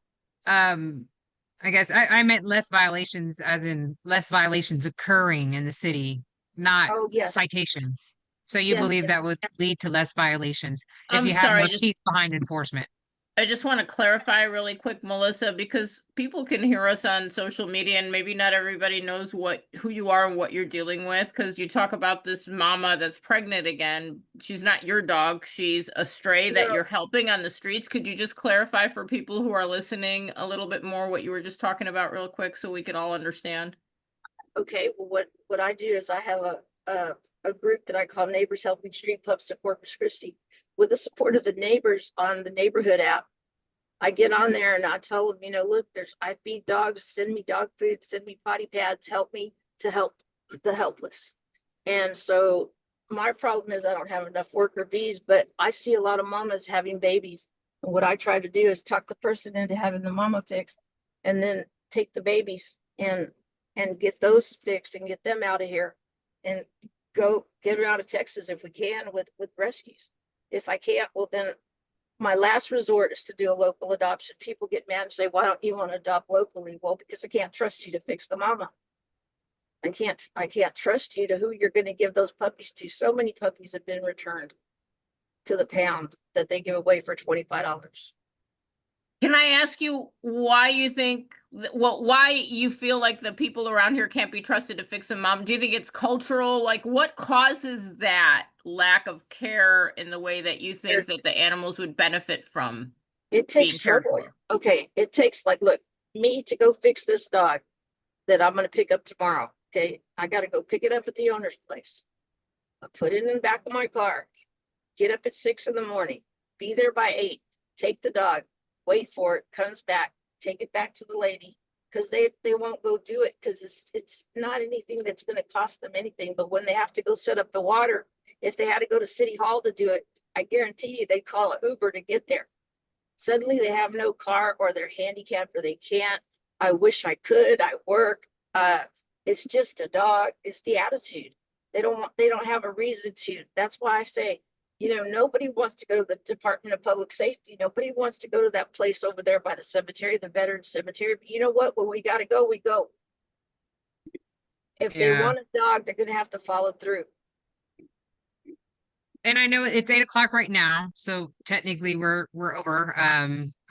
I guess I meant less violations as in less violations occurring in the city, not Oh, yes, citations. So you yes, believe yes. that would lead to less violations if I'm you had more sorry, teeth behind enforcement? I just want to clarify really quick, Melissa, because people can hear us on social media and maybe not everybody knows who you are and what you're dealing with. Because you talk about this mama that's pregnant again. She's not your dog. She's a stray that No. you're helping on the streets. Could you just clarify for people who are listening a little bit more what you were just talking about real quick so we could all understand? Okay, well, what I do is I have a group that I call Neighbors Helping Street Pups of Corpus Christi. With the support of the neighbors on the neighborhood app, I get on there and I tell them, look, I feed dogs, send me dog food, send me potty pads, help me to help the helpless. And so my problem is I don't have enough worker bees, but I see a lot of mamas having babies. And what I try to do is tuck the person into having the mama fixed and then take the babies and get those fixed and get them out of here and go get them out of Texas if we can with rescues. If I can't, well then my last resort is to do a local adoption. People get mad and say, why don't you want to adopt locally? Well, because I can't trust you to fix the mama. I can't trust you to who you're going to give those puppies to. So many puppies have been returned to the pound that they give away for $25. Can I ask you why you think, why you feel like the people around here can't be trusted to fix a mom? Do you think it's cultural? Like, what causes that lack of care in the way that you think that the animals would benefit from It being takes cared trouble. for? Okay, it takes look, me to go fix this dog that I'm going to pick up tomorrow. Okay, I got to go pick it up at the owner's place. I put it in the back of my car, get up at 6 in the morning, be there by 8, take the dog, wait for it, comes back, take it back to the lady, because they won't go do it because it's not anything that's going to cost them anything. But when they have to go set up the water, if they had to go to City Hall to do it, I guarantee you they'd call an Uber to get there. Suddenly they have no car or they're handicapped or they can't. I wish I could. I work. It's just a dog. It's the attitude. They don't have a reason to. That's why I say, nobody wants to go to the Department of Public Safety. Nobody wants to go to that place over there by the cemetery, the Veterans Cemetery. But you know what? When we got to go, we go. If they Yeah. want a dog, they're going to have to follow through. And I know it's 8 o'clock right now, so technically we're over.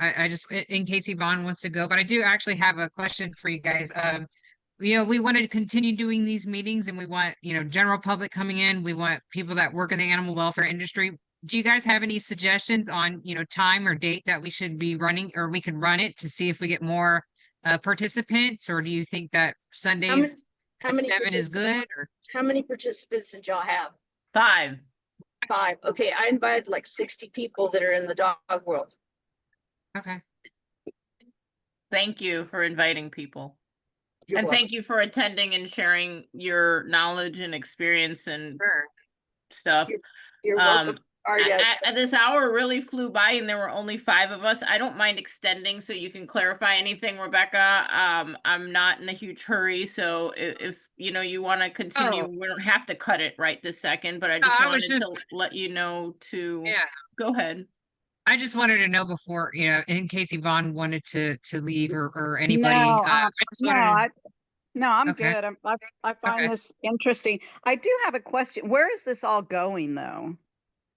I just in case Yvonne wants to go, but I do actually have a question for you guys. We want to continue doing these meetings and we want, general public coming in. We want people that work in the animal welfare industry. Do you guys have any suggestions on, time or date that we should be running or we could run it to see if we get more participants? Or do you think that Sundays How at many 7 is good? Or How many participants did y'all have? 5. 5. Okay, I invited like 60 people that are in the dog world. okay. Thank you for inviting people. You're And welcome. thank you for attending and sharing your knowledge and experience and Sure. stuff. You're welcome. This hour really flew by and there were only 5 of us. I don't mind extending so you can clarify anything, Rebecca. I'm not in a huge hurry, so if you want to continue, Oh. we don't have to cut it right this second, but I No, just I was wanted just- to let you know to Yeah. go ahead. I just wanted to know before, in case Yvonne wanted to leave or anybody. No, I just wanted to, no, I'm Okay. good. I find Okay. this interesting. I do have a question. Where is this all going though?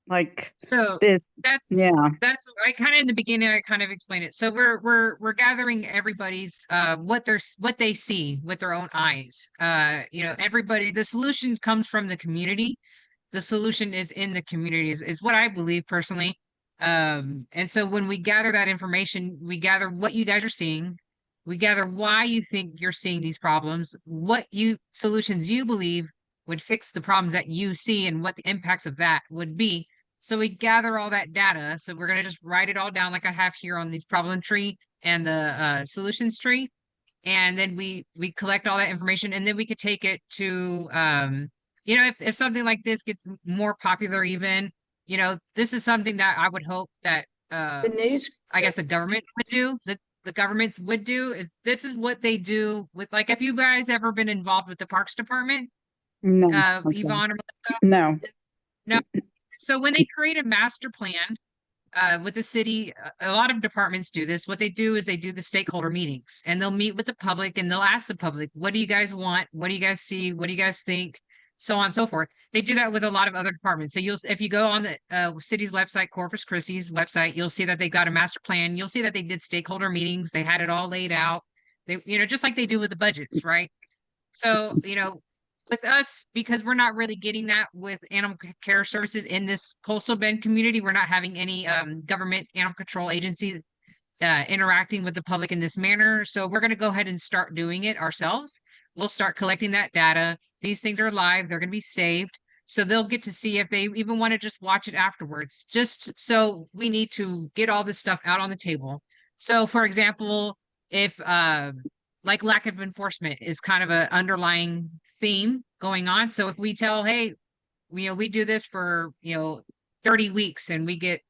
Like so this, that's yeah. I kind of in the beginning I kind of explained it. So we're gathering everybody's what they see with their own eyes. Everybody, the solution comes from the community. The solution is in the community is what I believe personally. And so when we gather that information, we gather what you guys are seeing, we gather why you think you're seeing these problems, what solutions you believe would fix the problems that you see and what the impacts of that would be. So we gather all that data. So we're going to just write it all down like I have here on this problem tree and the solutions tree. And then we collect all that information and then we could take it to, if something like this gets more popular even, this is something that I would hope that The news. I guess the government would do, the governments would do is this is what they do with like, have you guys ever been involved with the Parks Department? No. Okay. Yvonne or Melissa? No. No. So when they create a master plan, with the city, a lot of departments do this. What they do is they do the stakeholder meetings and they'll meet with the public and they'll ask the public, what do you guys want? What do you guys see? What do you guys think? So on and so forth. They do that with a lot of other departments. So if you go on the city's website, Corpus Christi's website, you'll see that they've got a master plan. You'll see that they did stakeholder meetings. They had it all laid out. They, just like they do with the budgets, right? So, with us, because we're not really getting that with animal care services in this coastal bend community, we're not having any government animal control agency interacting with the public in this manner. So we're going to go ahead and start doing it ourselves. We'll start collecting that data. These things are live. They're going to be saved. So they'll get to see if they even want to just watch it afterwards. Just so we need to get all this stuff out on the table. So for example, if like lack of enforcement is kind of an underlying theme going on. So if we tell, hey, we do this for, 30 weeks and we get,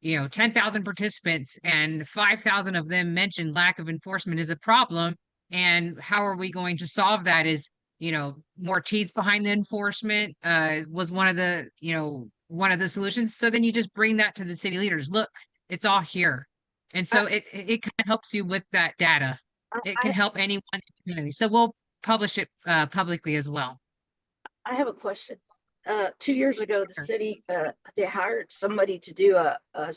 10,000 participants and 5,000 of them mention lack of enforcement is a problem. And how are we going to solve that is, more teeth behind the enforcement was one of the solutions. So then you just bring that to the city leaders. Look, it's all here. And so it kind of helps you with that data. It can help anyone independently. So we'll publish it publicly as well. I have a question. 2 years ago, the Sure. city, they hired somebody to do a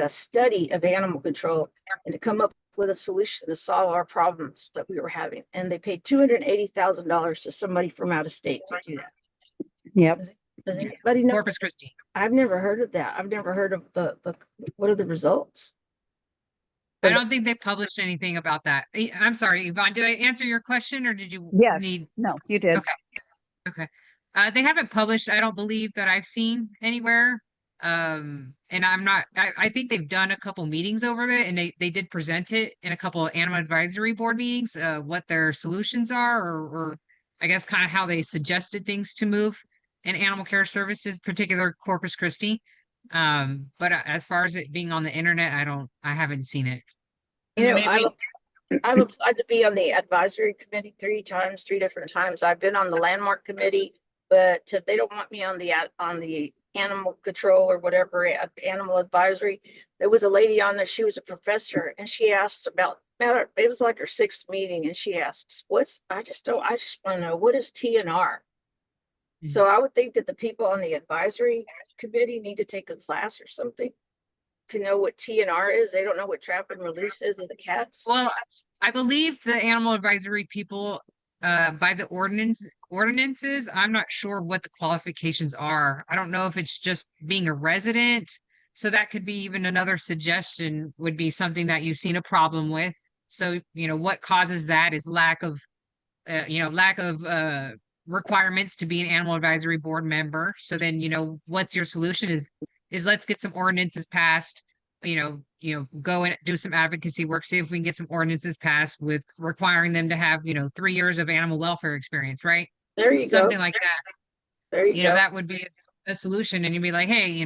study of animal control and to come up with a solution to solve our problems that we were having. And they paid $280,000 to somebody from out of state to do that. Yep. Does anybody know? Corpus Christi. I've never heard of that. I've never heard of what are the results? I don't think they published anything about that. I'm sorry, Yvonne, did I answer your question or did you Yes. need? No, you did. Okay. They haven't published, I don't believe that I've seen anywhere. And I think they've done a couple meetings over it and they did present it in a couple of animal advisory board meetings, what their solutions are, or I guess kind of how they suggested things to move in animal care services, particular Corpus Christi. But as far as it being on the internet, I haven't seen it. Maybe- I've applied to be on the advisory committee 3 different times. I've been on the landmark committee, but they don't want me on the animal control or whatever, animal advisory. There was a lady on there, she was a professor, and she asked it was like her 6th meeting, and she asks, I just want to know, what is TNR? So I would think that the people on the advisory committee need to take a class or something to know what TNR is. They don't know what trap and release is of the cats. Well, I believe the animal advisory people, by the ordinances, I'm not sure what the qualifications are. I don't know if it's just being a resident. So that could be even another suggestion would be something that you've seen a problem with. So, what causes that is lack of requirements to be an animal advisory board member. So then, what's your solution is let's get some ordinances passed, go and do some advocacy work, see if we can get some ordinances passed with requiring them to have, 3 years of animal welfare experience, right? There you Something go. like that. There you go. That would be a solution. And you'd be like, hey,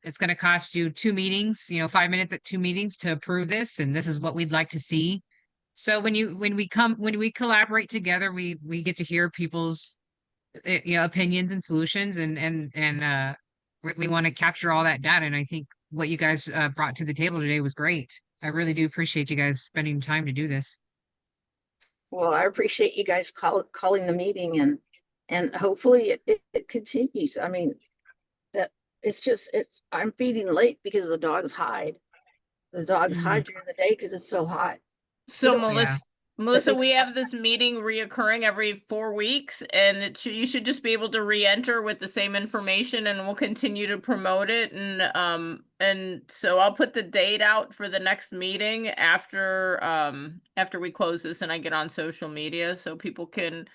it's going to cost you 2 meetings, 5 minutes at 2 meetings to approve this. And this is what we'd like to see. So when we collaborate together, we get to hear people's opinions and solutions, and we want to capture all that data. And I think what you guys brought to the table today was great. I really do appreciate you guys spending time to do this. Well, I appreciate you guys calling the meeting, and hopefully it continues. I mean, that I'm feeding late because the dogs hide. The dogs hide during the day because it's so hot. So Yeah. Melissa, we have this meeting reoccurring every 4 weeks, and you should just be able to re-enter with the same information, and we'll continue to promote it. And so I'll put the date out for the next meeting after we close this and I get on social media, so people can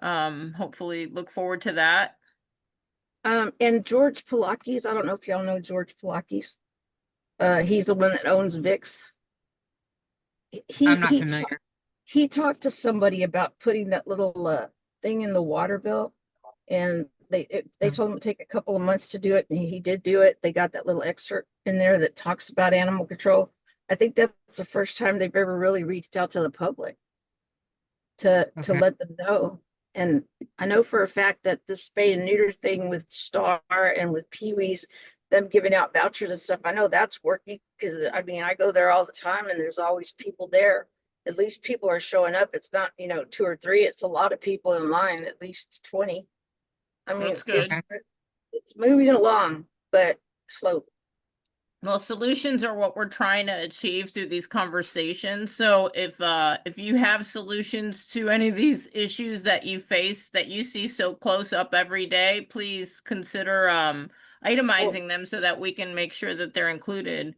hopefully look forward to that. And George Palakis, I don't know if y'all know George Palakis. He's the one that owns VIX. I'm not familiar. He talked to somebody about putting that little thing in the water bill, and they told him to take a couple of months to do it, and he did do it. They got that little excerpt in there that talks about animal control. I think that's the first time they've ever really reached out to the public to let them know. And I know for a fact that this spay and neuter thing with Star and with Pee-wee's, them giving out vouchers and stuff. I know that's working because I mean, I go there all the time and there's always people there. At least people are showing up. It's not, 2 or 3. It's a lot of people in line, at least 20. I mean, That's good. it's moving along, but slow. Well, solutions are what we're trying to achieve through these conversations. So if you have solutions to any of these issues that you face that you see so close up every day, please consider itemizing them so that we can make sure that they're included.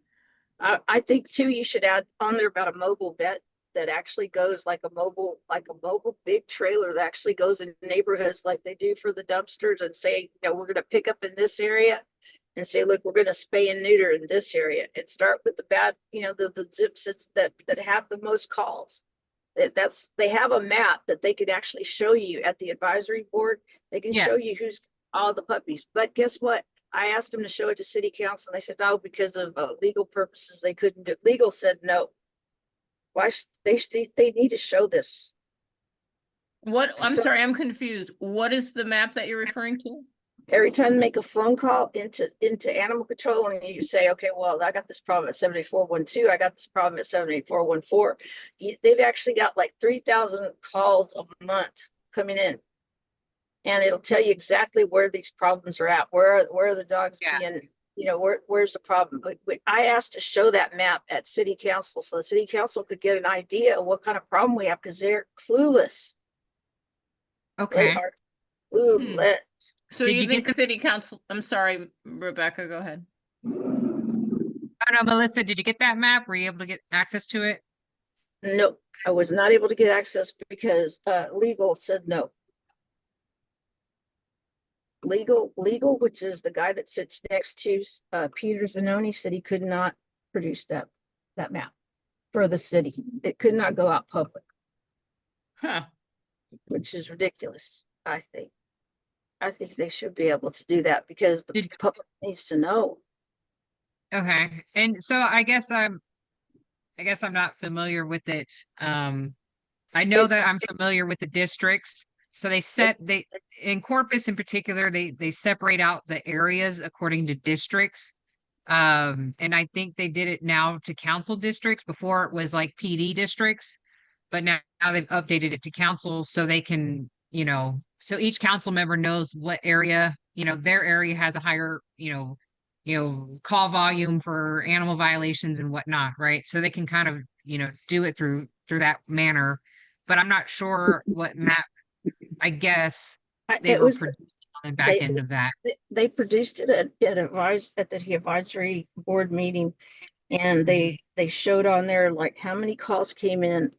I think too, you should add on there about a mobile vet that actually goes like a mobile big trailer that actually goes in neighborhoods like they do for the dumpsters and say, we're going to pick up in this area and say, look, we're going to spay and neuter in this area and start with the bad, the zips that have the most calls. They have a map that they can actually show you at the advisory board. They can show Yes. you who's all the puppies. But guess what? I asked them to show it to city council and they said, no, because of legal purposes, they couldn't do it. Legal said no. Why they need to show this. I'm So- sorry, I'm confused. What is the map that you're referring to? Every time they make a phone call into animal control and you say, okay, well, I got this problem at 7412, I got this problem at 78414. They've actually got like 3,000 calls a month coming in. And it'll tell you exactly where these problems are at, where are the dogs being, where's the problem. But I asked to show that map at city council so the city council could get an idea of what kind of problem we have because they're clueless. They Okay. are clueless. So Did you you get think the- city council, I'm sorry, Rebecca, go ahead. Oh no, Melissa, did you get that map? Were you able to get access to it? No, I was not able to get access because legal said no. Legal, which is the guy that sits next to Peter Zanoni, said he could not produce that map for the city. It could not go out public, Huh. which is ridiculous, I think. I think they should be able to do that because the Did- public needs to know. Okay. And so I guess I'm not familiar with it. I know that I'm familiar with the districts. So they in Corpus in particular, they separate out the areas according to districts. And I think they did it now to council districts. Before it was like PD districts, but now they've updated it to council so they can, so each council member knows what area, their area has a higher, call volume for animal violations and whatnot, right? So they can kind of, do it through that manner. But I'm not sure what map, I guess they It were was producing on the back end of that. they produced it at the advisory board meeting, and they showed on there like how many calls came in.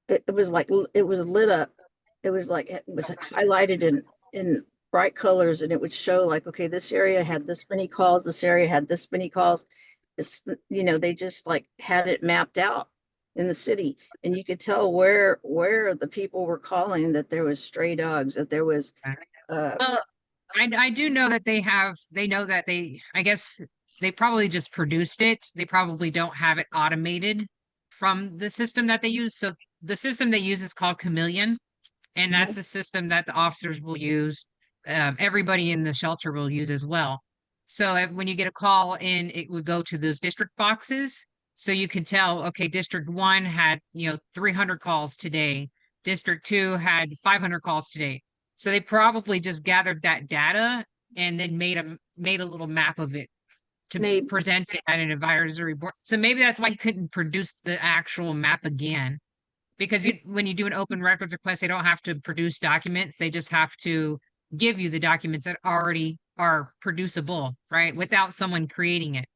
It was like it was lit up. It was like highlighted in bright colors, and it would show like, okay, this area had this many calls, this area had this many calls. It's, they just like had it mapped out in the city, and you could tell where the people were calling that there was stray dogs, that there was Well, I do know that I guess they probably just produced it. They probably don't have it automated from the system that they use. So the system they use is called Chameleon, and that's the system that the officers will use. Everybody in the shelter will use as well. So when you get a call in, it would go to those district boxes. So you can tell, okay, District 1 had, 300 calls today. District 2 had 500 calls today. So they probably just gathered that data and then made a little map of it to present it at an advisory board. So maybe that's why he couldn't produce the actual map again. Because when you do an open records request, they don't have to produce documents. They just have to give you the documents that already are producible, right? Without someone creating it.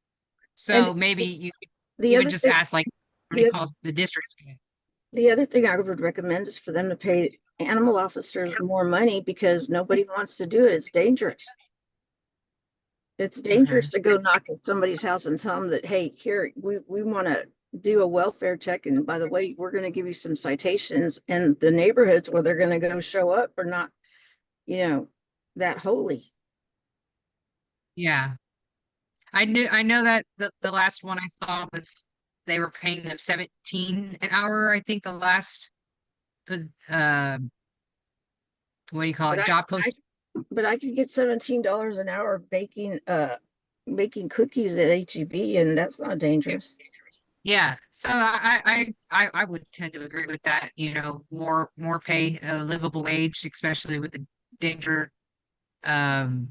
So maybe you could even just ask like how many calls the districts get. The other thing I would recommend is for them to pay animal officers more money because nobody wants to do it. It's dangerous. It's dangerous to go knock at somebody's house and tell them that, hey, here, we want to do a welfare check. And by the way, we're going to give you some citations, and the neighborhoods where they're going to go show up are not, that holy. Yeah. I know that the last one I saw was they were paying them 17 an hour. I think the last, what do you call it? Job post. But I could get $17 an hour baking making cookies at HEB, and that's not dangerous. Yeah, so I would tend to agree with that. You know, more pay, a livable wage, especially with the danger um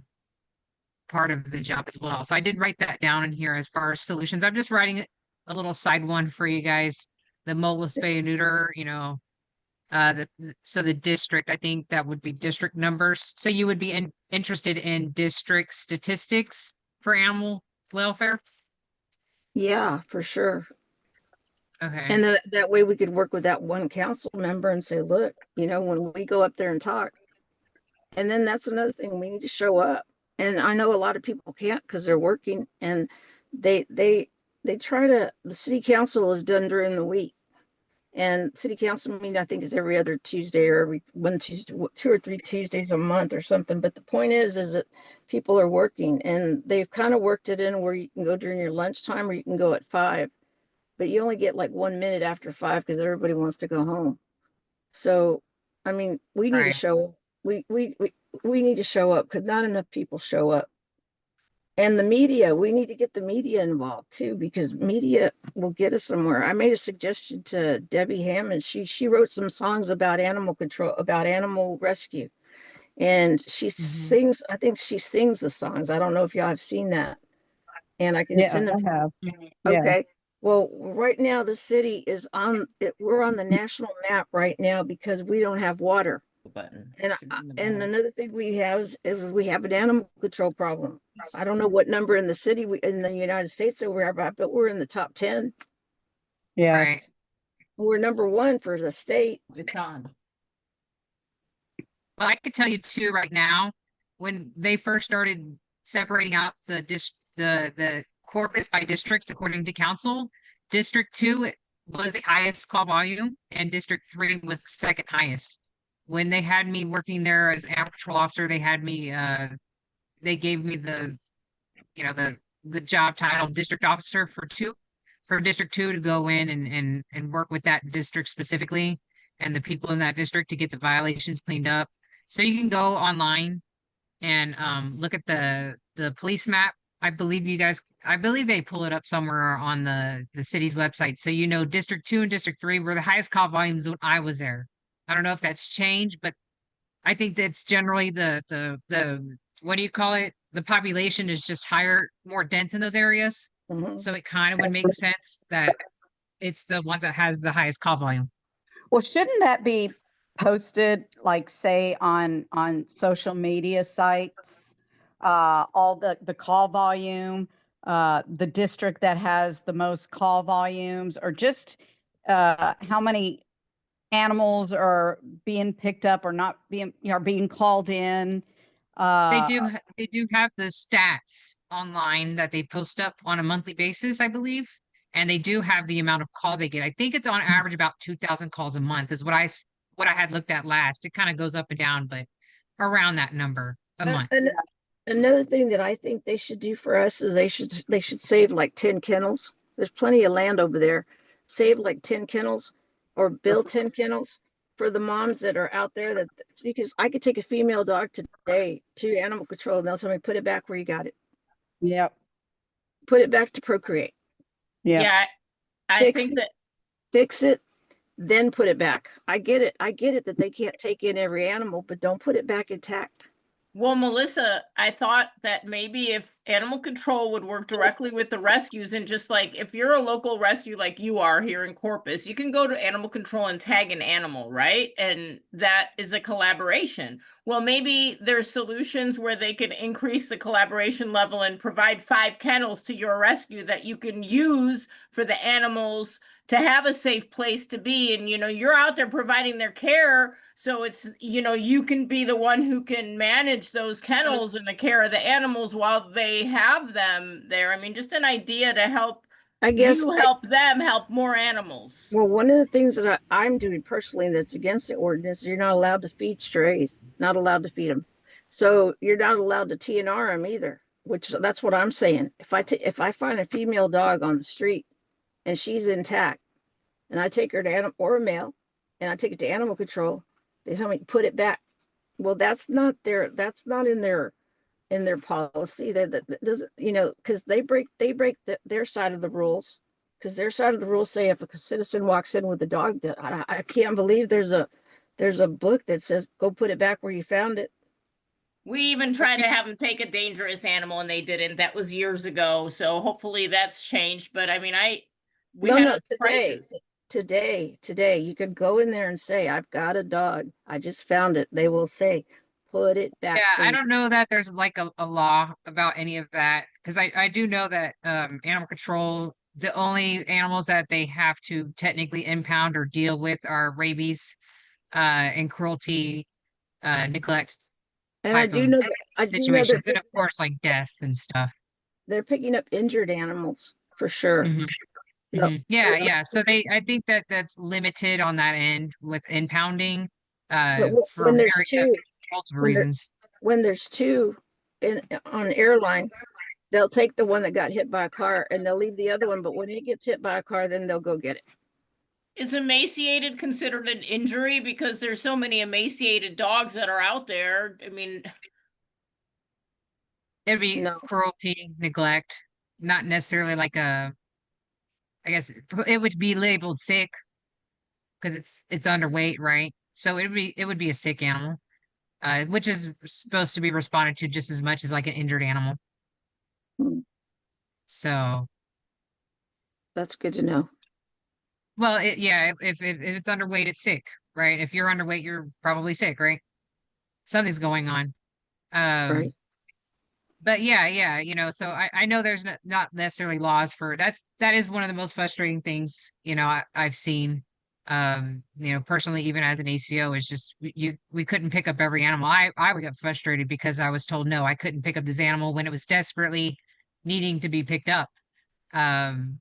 part of the job as well. So I did write that down in here as far as solutions. I'm just writing a little side one for you guys. The mobile spay and neuter, you know, so the district, I think that would be district numbers. So you would be interested in district statistics for animal welfare? Yeah, for sure. Okay. And that way we could work with that one council member and say, look, when we go up there and talk, and then that's another thing, we need to show up. And I know a lot of people can't because they're working, and they try to, the city council is done during the week. And city council meeting, I think, is every other Tuesday or every one Tuesday, 2 or 3 Tuesdays a month or something. But the point is that people are working, and they've kind of worked it in where you can go during your lunchtime or you can go at 5, but you only get like 1 minute after 5 because everybody wants to go home. So, I mean, we need to Right. show, we need to show up because not enough people show up. And the media, we need to get the media involved too, because media will get us somewhere. I made a suggestion to Debbie Hammond. She wrote some songs about animal control, about animal rescue. And she sings, I think she sings the songs. I don't know if y'all have seen that. And I can Yeah, send them. I have. Yeah. Okay. Well, right now the city is on it. We're on the national map right now because we don't have water. Button. And Should be in the and bottom. another thing we have is we have an animal control problem. I don't know what number in the city in the United States that we're at, but we're in the top 10. Yes. We're number 1 for the state. It's on. Well, I could tell you too right now, when they first started separating out the corpus by districts according to council, District 2 was the highest call volume and District 3 was the second highest. When they had me working there as animal control officer, they gave me the job title district officer for District 2 to go in and work with that district specifically and the people in that district to get the violations cleaned up. So you can go online and look at the police map. I believe they pull it up somewhere on the city's website. So District 2 and District 3 were the highest call volumes when I was there. I don't know if that's changed, but I think that's generally the what do you call it? The population is just higher, more dense in those areas. Mhm. So it kind of would make sense that it's the ones that has the highest call volume. Well, shouldn't that be posted, like say on social media sites, all the call volume, the district that has the most call volumes, or just how many animals are being picked up or not being called in? They do have the stats online that they post up on a monthly basis, I believe. And they do have the amount of calls they get. I think it's on average about 2,000 calls a month is what I had looked at last. It kind of goes up and down, but around that number a month. And another thing that I think they should do for us is they should save like 10 kennels. There's plenty of land over there. Save like 10 kennels or build 10 kennels for the moms that are out there, because I could take a female dog today to animal control and they'll tell me, put it back where you got it. Yep. Put it back to procreate. Yeah. Yeah, I Fix think it. that Fix it, then put it back. I get it that they can't take in every animal, but don't put it back intact. Well, Melissa, I thought that maybe if animal control would work directly with the rescues and just like if you're a local rescue like you are here in Corpus, you can go to animal control and tag an animal, right? And that is a collaboration. Well, maybe there's solutions where they could increase the collaboration level and provide 5 kennels to your rescue that you can use for the animals to have a safe place to be. And, you're out there providing their care. So it's, you can be the one who can manage those kennels and the care of the animals while they have them there. I mean, just an idea to help help them help more animals. Well, one of the things that I'm doing personally that's against the ordinance, you're not allowed to feed strays, not allowed to feed them. So you're not allowed to TNR them either, which that's what I'm saying. If I find a female dog on the street and she's intact and I take her to or a male and I take it to animal control, they tell me put it back. Well, that's not in their in their policy that doesn't, because they break their side of the rules. Because their side of the rules say if a citizen walks in with a dog, that I can't believe there's a book that says go put it back where you found it. We even tried to have them take a dangerous animal and they didn't. That was years ago. So hopefully that's changed. But I mean, we had other prices. Today, you could go in there and say, I've got a dog. I just found it. They will say, put it back. Yeah, I where you-" don't know that there's like a law about any of that because I do know that animal control, the only animals that they have to technically impound or deal with are rabies and cruelty, neglect And I type do of know they're situations, and of course like death and stuff. they're picking up injured animals for sure. Mhm. No, Yeah. So I think that that's limited on that end with impounding, but for when there's very two, multiple when there, reasons. when there's two on an airline, they'll take the one that got hit by a car and they'll leave the other one. But when it gets hit by a car, then they'll go get it. Is emaciated considered an injury? Because there's so many emaciated dogs that are out there. I mean, It'd be No. cruelty, neglect, not necessarily like I guess it would be labeled sick because it's underweight, right? So it would be a sick animal, which is supposed to be responded to just as much as like an injured animal. Hmm. So, That's good to know. well, yeah, if it's underweight, it's sick, right? If you're underweight, you're probably sick, right? Something's going on. Right. But yeah, so I know there's not necessarily laws for that is one of the most frustrating things, I've seen. Personally, even as an ACO, is just we couldn't pick up every animal. I would get frustrated because I was told no, I couldn't pick up this animal when it was desperately needing to be picked up. I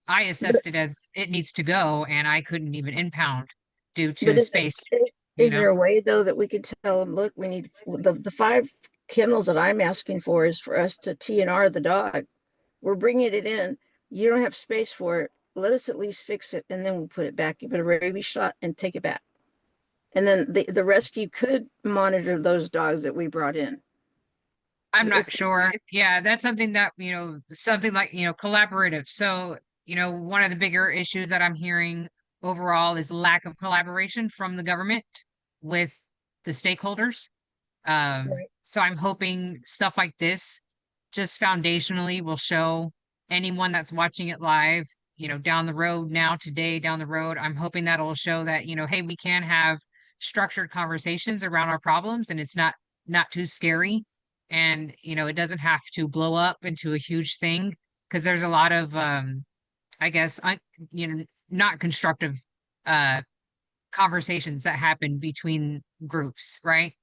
assessed it as it needs to go, and I couldn't even impound due But to space. is there a way though that we could tell them, look, we need the 5 kennels that I'm asking for is for us to TNR the dog. We're bringing it in. You don't have space for it. Let us at least fix it, and then we'll put it back. Give it a rabies shot and take it back. And then the rescue could monitor those dogs that we brought in. I'm not sure. Yeah, that's something that, something like, collaborative. So, one of the bigger issues that I'm hearing overall is lack of collaboration from the government with the stakeholders. Right. So I'm hoping stuff like this just foundationally will show anyone that's watching it live, down the road now, today, down the road. I'm hoping that will show that, hey, we can have structured conversations around our problems and it's not too scary. And, it doesn't have to blow up into a huge thing because there's a lot of, I guess, not constructive, conversations that happen between groups, right?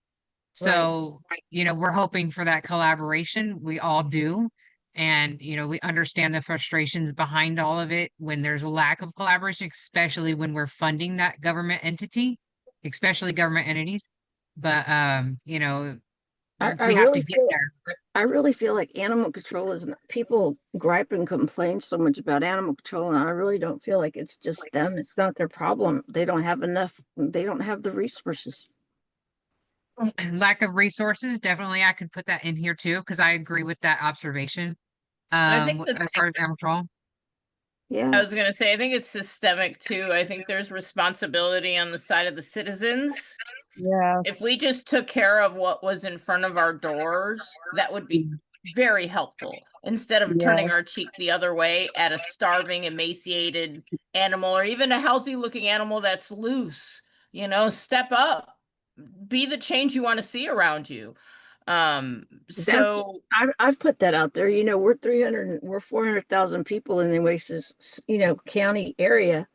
So, we're hoping for that collaboration. We all do. And, we understand the frustrations behind all of it when there's a lack of collaboration, especially when we're funding that government entity, especially government entities. But, I we have to really get feel there. I really feel like animal control is people gripe and complain so much about animal control, and I really don't feel like it's just them. It's not their problem. They don't have enough. They don't have the resources. Lack of resources, definitely I could put that in here too, because I agree with that observation. I think As far as animal control. I Yeah. was going to say, I think it's systemic too. I think there's responsibility on the side of the citizens. If Yes. we just took care of what was in front of our doors, that would be very helpful instead of turning our Yes. cheek the other way at a starving, emaciated animal or even a healthy looking animal that's loose. Step up, be the change you want to see around you. So I've put that out there. We're 400,000 people in the Oasis, county area.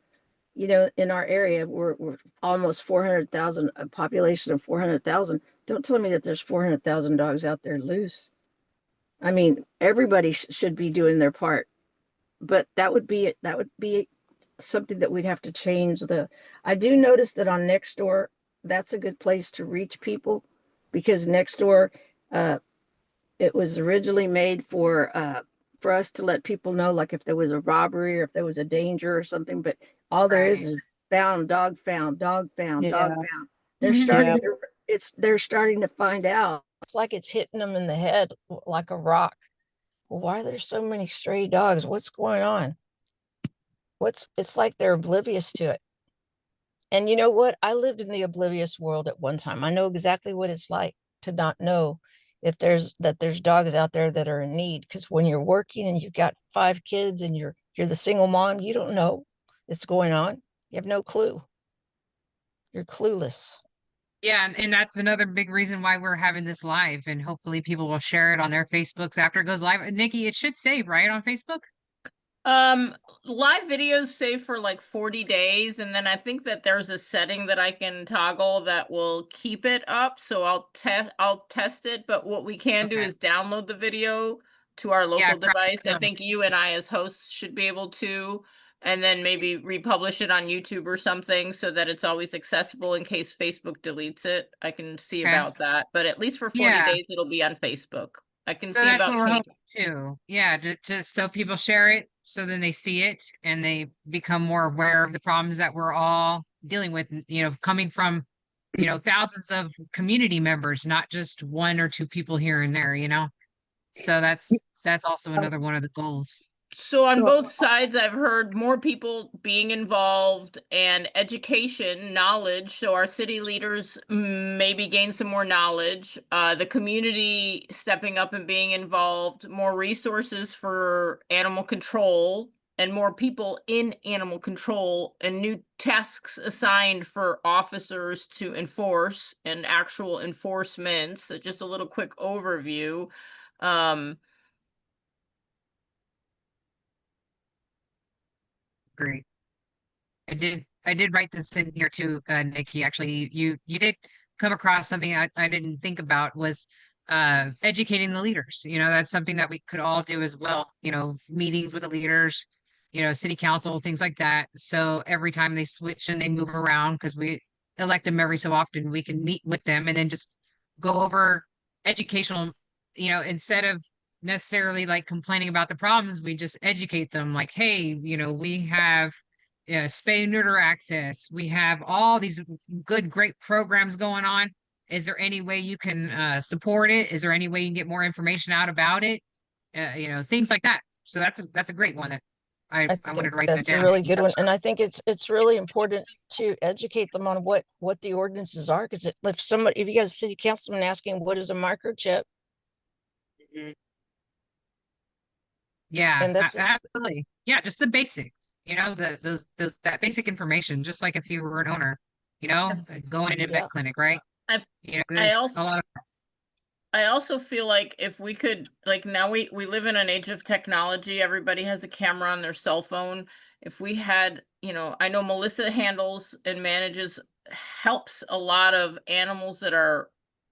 In our area, we're almost 400,000, a population of 400,000. Don't tell me that there's 400,000 dogs out there loose. I mean, everybody should be doing their part, but that would be something that we'd have to change. I do notice that on Nextdoor, that's a good place to reach people because Nextdoor, it was originally made for us to let people know, like if there was a robbery or if there was a danger or something. But all there Right. is found, dog found, dog found, dog Yeah. found. They're Mhm. starting to find out It's like it's hitting them in the head like a rock. Well, why are there so many stray dogs? What's going on? It's like they're oblivious to it. And you know what? I lived in the oblivious world at one time. I know exactly what it's like to not know if there's dogs out there that are in need. Because when you're working and you've got 5 kids and you're the single mom, you don't know what's going on. You have no clue. You're clueless. Yeah, and that's another big reason why we're having this live, and hopefully people will share it on their Facebooks after it goes live. Nikki, it should save, right, on Facebook? Um, live videos save for like 40 days, and then I think that there's a setting that I can toggle that will keep it up. So I'll test it, but what we can do Okay. is download the video to our Yeah, local device. I correct. think you and I as hosts should be able to, and then maybe republish it on YouTube or something so that it's always accessible in case Facebook deletes it. I can see Okay. about that, but at least for 40 Yeah. days it'll be on Facebook. I can So see that's about what we're changing. hoping too. Yeah, just so people share it, so then they see it and they become more aware of the problems that we're all dealing with, you know, coming from, you know, thousands of community members, not just 1 or 2 people here and there, you know. So that's also another one of the goals. So on So- both sides, I've heard more people being involved and education, knowledge. So our city leaders maybe gain some more knowledge, the community stepping up and being involved, more resources for animal control and more people in animal control and new tasks assigned for officers to enforce and actual enforcements. So just a little quick overview. Great. I did write this in here too, Nikki. Actually, you did come across something I didn't think about was educating the leaders. You know, that's something that we could all do as well. You know, meetings with the leaders, you know, city council, things like that. So every time they switch and they move around, because we elect them every so often, we can meet with them and then just go over educational, you know, instead of necessarily like complaining about the problems, we just educate them like, hey, you know, we have spay and neuter access. We have all these good, great programs going on. Is there any way you can support it? Is there any way you can get more information out about it? You know, things like that. So that's a great one that I I wanted think to write that that's a down. really good one. And I think it's really important to educate them on what the ordinances are. Because if you got a city councilman asking what is a microchip, Yeah, and that's absolutely. Yeah, just the basics. You know, those that basic information, just like if you were an owner, you know, going into Yeah. vet clinic, right? I've- You know, I there's also a lot of I also feel like if we could, like now we live in an age of technology, everybody has a camera on their cell phone. If we had, you know, I know Melissa handles and manages, helps a lot of animals that are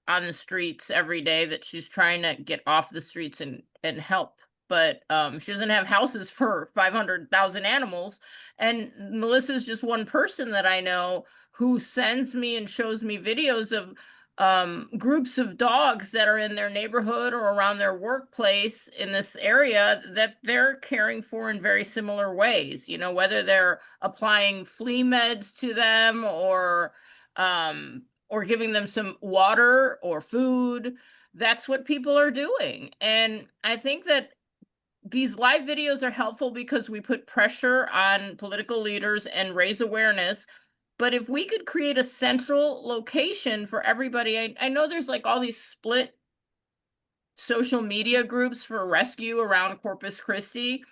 on the streets every day that she's trying to get off the streets and help. But she doesn't have houses for 500,000 animals. And Melissa's just one person that I know who sends me and shows me videos of groups of dogs that are in their neighborhood or around their workplace in this area that they're caring for in very similar ways, you know, whether they're applying flea meds to them or giving them some water or food. That's what people are doing. And I think that these live videos are helpful because we put pressure on political leaders and raise awareness. But if we could create a central location for everybody, I know there's like all these split social media groups for rescue around Corpus Christi.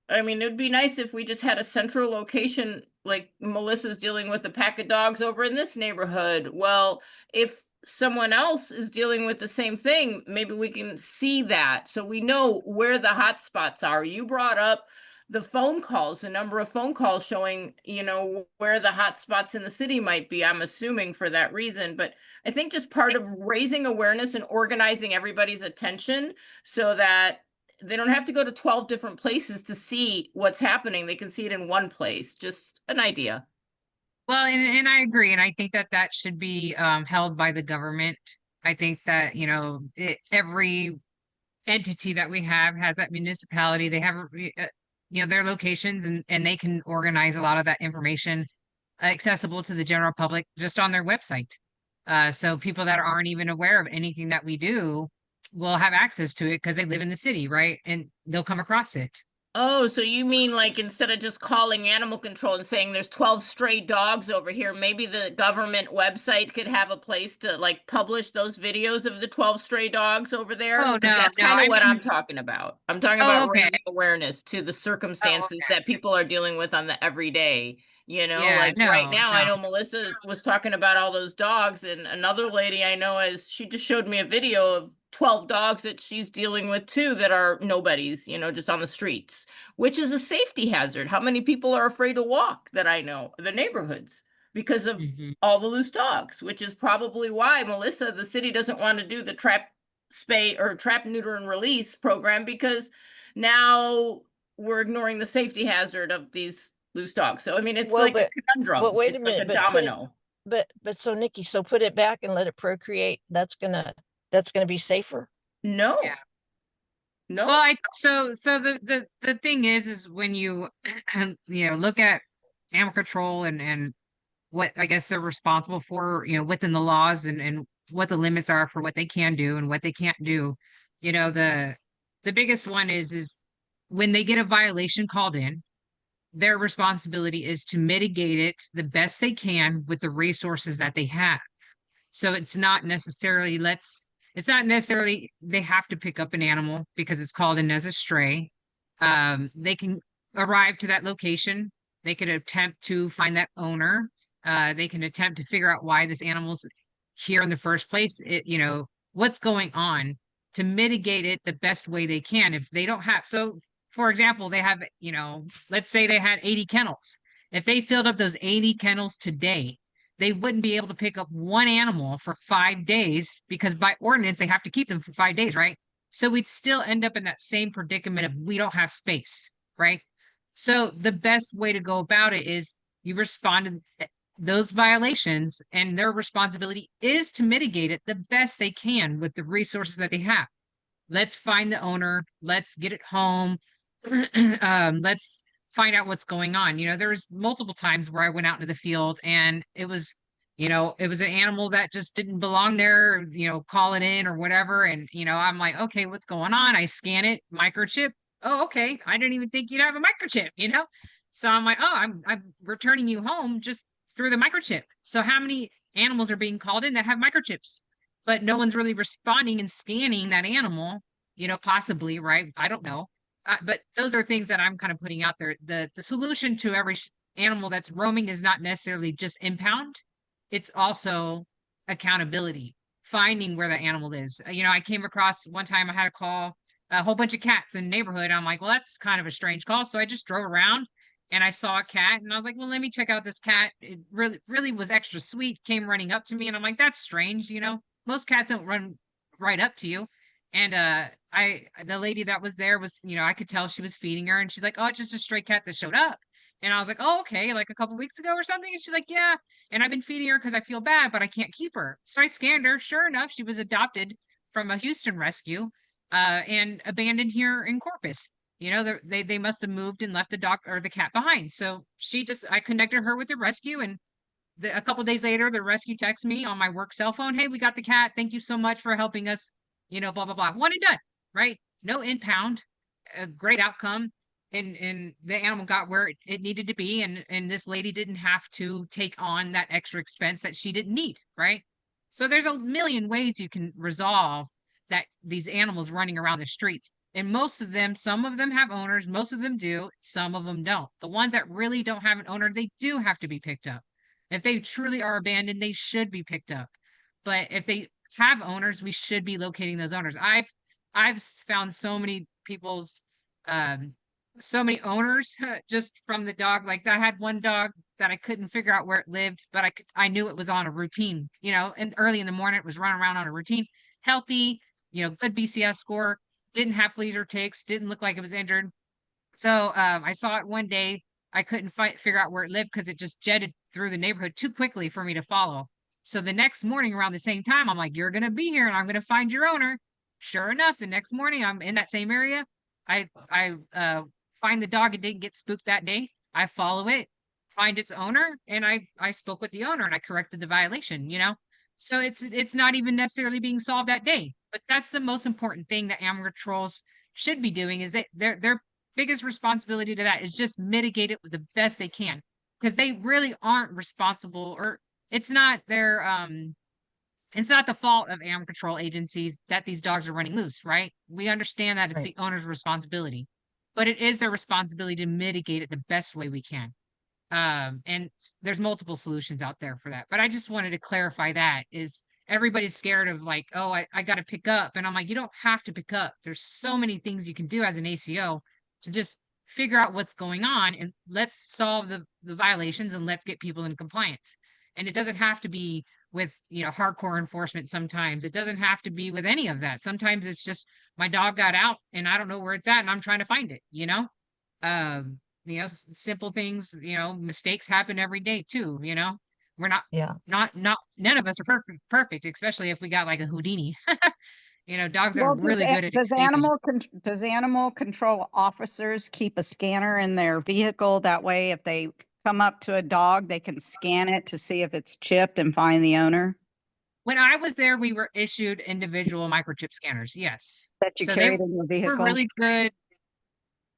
I mean, it'd be nice if we just had a central location, like Melissa's dealing with a pack of dogs over in this neighborhood. Well, if someone else is dealing with the same thing, maybe we can see that so we know where the hot spots are. You brought up the phone calls, the number of phone calls showing, you know, where the hot spots in the city might be. I'm assuming for that reason, but I think just part of raising awareness and organizing everybody's attention so that they don't have to go to 12 different places to see what's happening. They can see it in one place. Just an idea. Well, and I agree, and I think that that should be held by the government. I think that, you know, every entity that we have has that municipality. They have, you know, their locations, and they can organize a lot of that information accessible to the general public just on their website. So people that aren't even aware of anything that we do will have access to it because they live in the city, right? And they'll come across it. Oh, so you mean like instead of just calling animal control and saying there's 12 stray dogs over here, maybe the government website could have a place to like publish those videos of the 12 stray dogs over there? Oh, Because no, that's no. kind of I what I'm mean, talking about. I'm talking oh, about okay. raising awareness to the Oh, circumstances okay. that people are dealing with on the everyday. Yeah, Like right no, now, I no. know Melissa was talking about all those dogs, and another lady I know she just showed me a video of 12 dogs that she's dealing with too that are nobodies, just on the streets, which is a safety hazard. How many people are afraid to walk that I know, the neighborhoods, because of Mhm. all the loose dogs, which is probably why Melissa, the city doesn't want to do the trap spay or trap, neuter, and release program because now we're ignoring the safety hazard of these loose dogs. So I mean, it's Well, like a conundrum. wait a It's like a minute, but put it, domino. but so Nikki, so put it back and let it procreate. That's gonna be safer. No, Yeah. no. Well, so the thing is when you look at animal control and what I guess they're responsible for, within the laws and what the limits are for what they can do and what they can't do. The biggest one is when they get a violation called in, their responsibility is to mitigate it the best they can with the resources that they have. So it's not necessarily they have to pick up an animal because it's called in as a stray. They can arrive to that location. They could attempt to find that owner. They can attempt to figure out why this animal's here in the first place. What's going on to mitigate it the best way they can. If they don't have, so for example, they have, let's say they had 80 kennels. If they filled up those 80 kennels today, they wouldn't be able to pick up one animal for 5 days because by ordinance they have to keep them for 5 days, right? So we'd still end up in that same predicament of we don't have space, right? So the best way to go about it is you respond to those violations, and their responsibility is to mitigate it the best they can with the resources that they have. Let's find the owner. Let's get it home. Let's find out what's going on. There's multiple times where I went out into the field and it was an animal that just didn't belong there, call it in or whatever. And, I'm like, okay, what's going on? I scan it, microchip. Oh, okay. I didn't even think you'd have a microchip. So I'm like, oh, I'm returning you home just through the microchip. So how many animals are being called in that have microchips? But no one's really responding and scanning that animal, possibly, right? I don't know. But those are things that I'm kind of putting out there. The solution to every animal that's roaming is not necessarily just impound. It's also accountability, finding where the animal is. I came across one time I had a call, a whole bunch of cats in the neighborhood. I'm like, well, that's kind of a strange call. So I just drove around and I saw a cat and I was like, well, let me check out this cat. It really, really was extra sweet, came running up to me. And I'm like, that's strange. Most cats don't run right up to you. And the lady that was there was, I could tell she was feeding her and she's like, oh, it's just a stray cat that showed up. And I was like, oh, okay, like a couple weeks ago or something. And she's like, yeah. And I've been feeding her because I feel bad, but I can't keep her. So I scanned her. Sure enough, she was adopted from a Houston rescue and abandoned here in Corpus. They must have moved and left the dog or the cat behind. So I connected her with the rescue, and a couple days later, the rescue texts me on my work cell phone. Hey, we got the cat. Thank you so much for helping us. Blah blah blah. One and done. Right? No impound. A great outcome. And the animal got where it needed to be, and this lady didn't have to take on that extra expense that she didn't need. Right? So there's a million ways you can resolve that these animals running around the streets. And some of them have owners, most of them do, some of them don't. The ones that really don't have an owner, they do have to be picked up. If they truly are abandoned, they should be picked up. But if they have owners, we should be locating those owners. I've found so many so many owners just from the dog. Like I had one dog that I couldn't figure out where it lived, but I knew it was on a routine, and early in the morning it was running around on a routine, healthy, good BCS score, didn't have fleas or ticks, didn't look like it was injured. So I saw it one day. I couldn't figure out where it lived because it just jetted through the neighborhood too quickly for me to follow. So the next morning around the same time, I'm like, you're going to be here and I'm going to find your owner. Sure enough, the next morning I'm in that same area. I find the dog. It didn't get spooked that day. I follow it, find its owner, and I spoke with the owner and I corrected the violation, So it's not even necessarily being solved that day. But that's the most important thing that animal controls should be doing, is that their biggest responsibility to that is just mitigate it with the best they can. Because they really aren't responsible, or it's not it's not the fault of animal control agencies that these dogs are running loose, right? We understand that it's Right. the owner's responsibility, but it is their responsibility to mitigate it the best way we can. And there's multiple solutions out there for that. But I just wanted to clarify that is everybody's scared of like, oh, I got to pick up. And I'm like, you don't have to pick up. There's so many things you can do as an ACO to just figure out what's going on and let's solve the violations and let's get people in compliance. And it doesn't have to be with, hardcore enforcement sometimes. It doesn't have to be with any of that. Sometimes it's just my dog got out and I don't know where it's at and I'm trying to find it, simple things, mistakes happen every day too, we're Yeah. not none of us are perfect, especially if we got like a Houdini. Dogs are Well, really good at escaping. does animal control officers keep a scanner in their vehicle? That way, if they come up to a dog, they can scan it to see if it's chipped and find the owner When I was there, we were issued individual microchip scanners. Yes. that you So carried in your were vehicle. really good.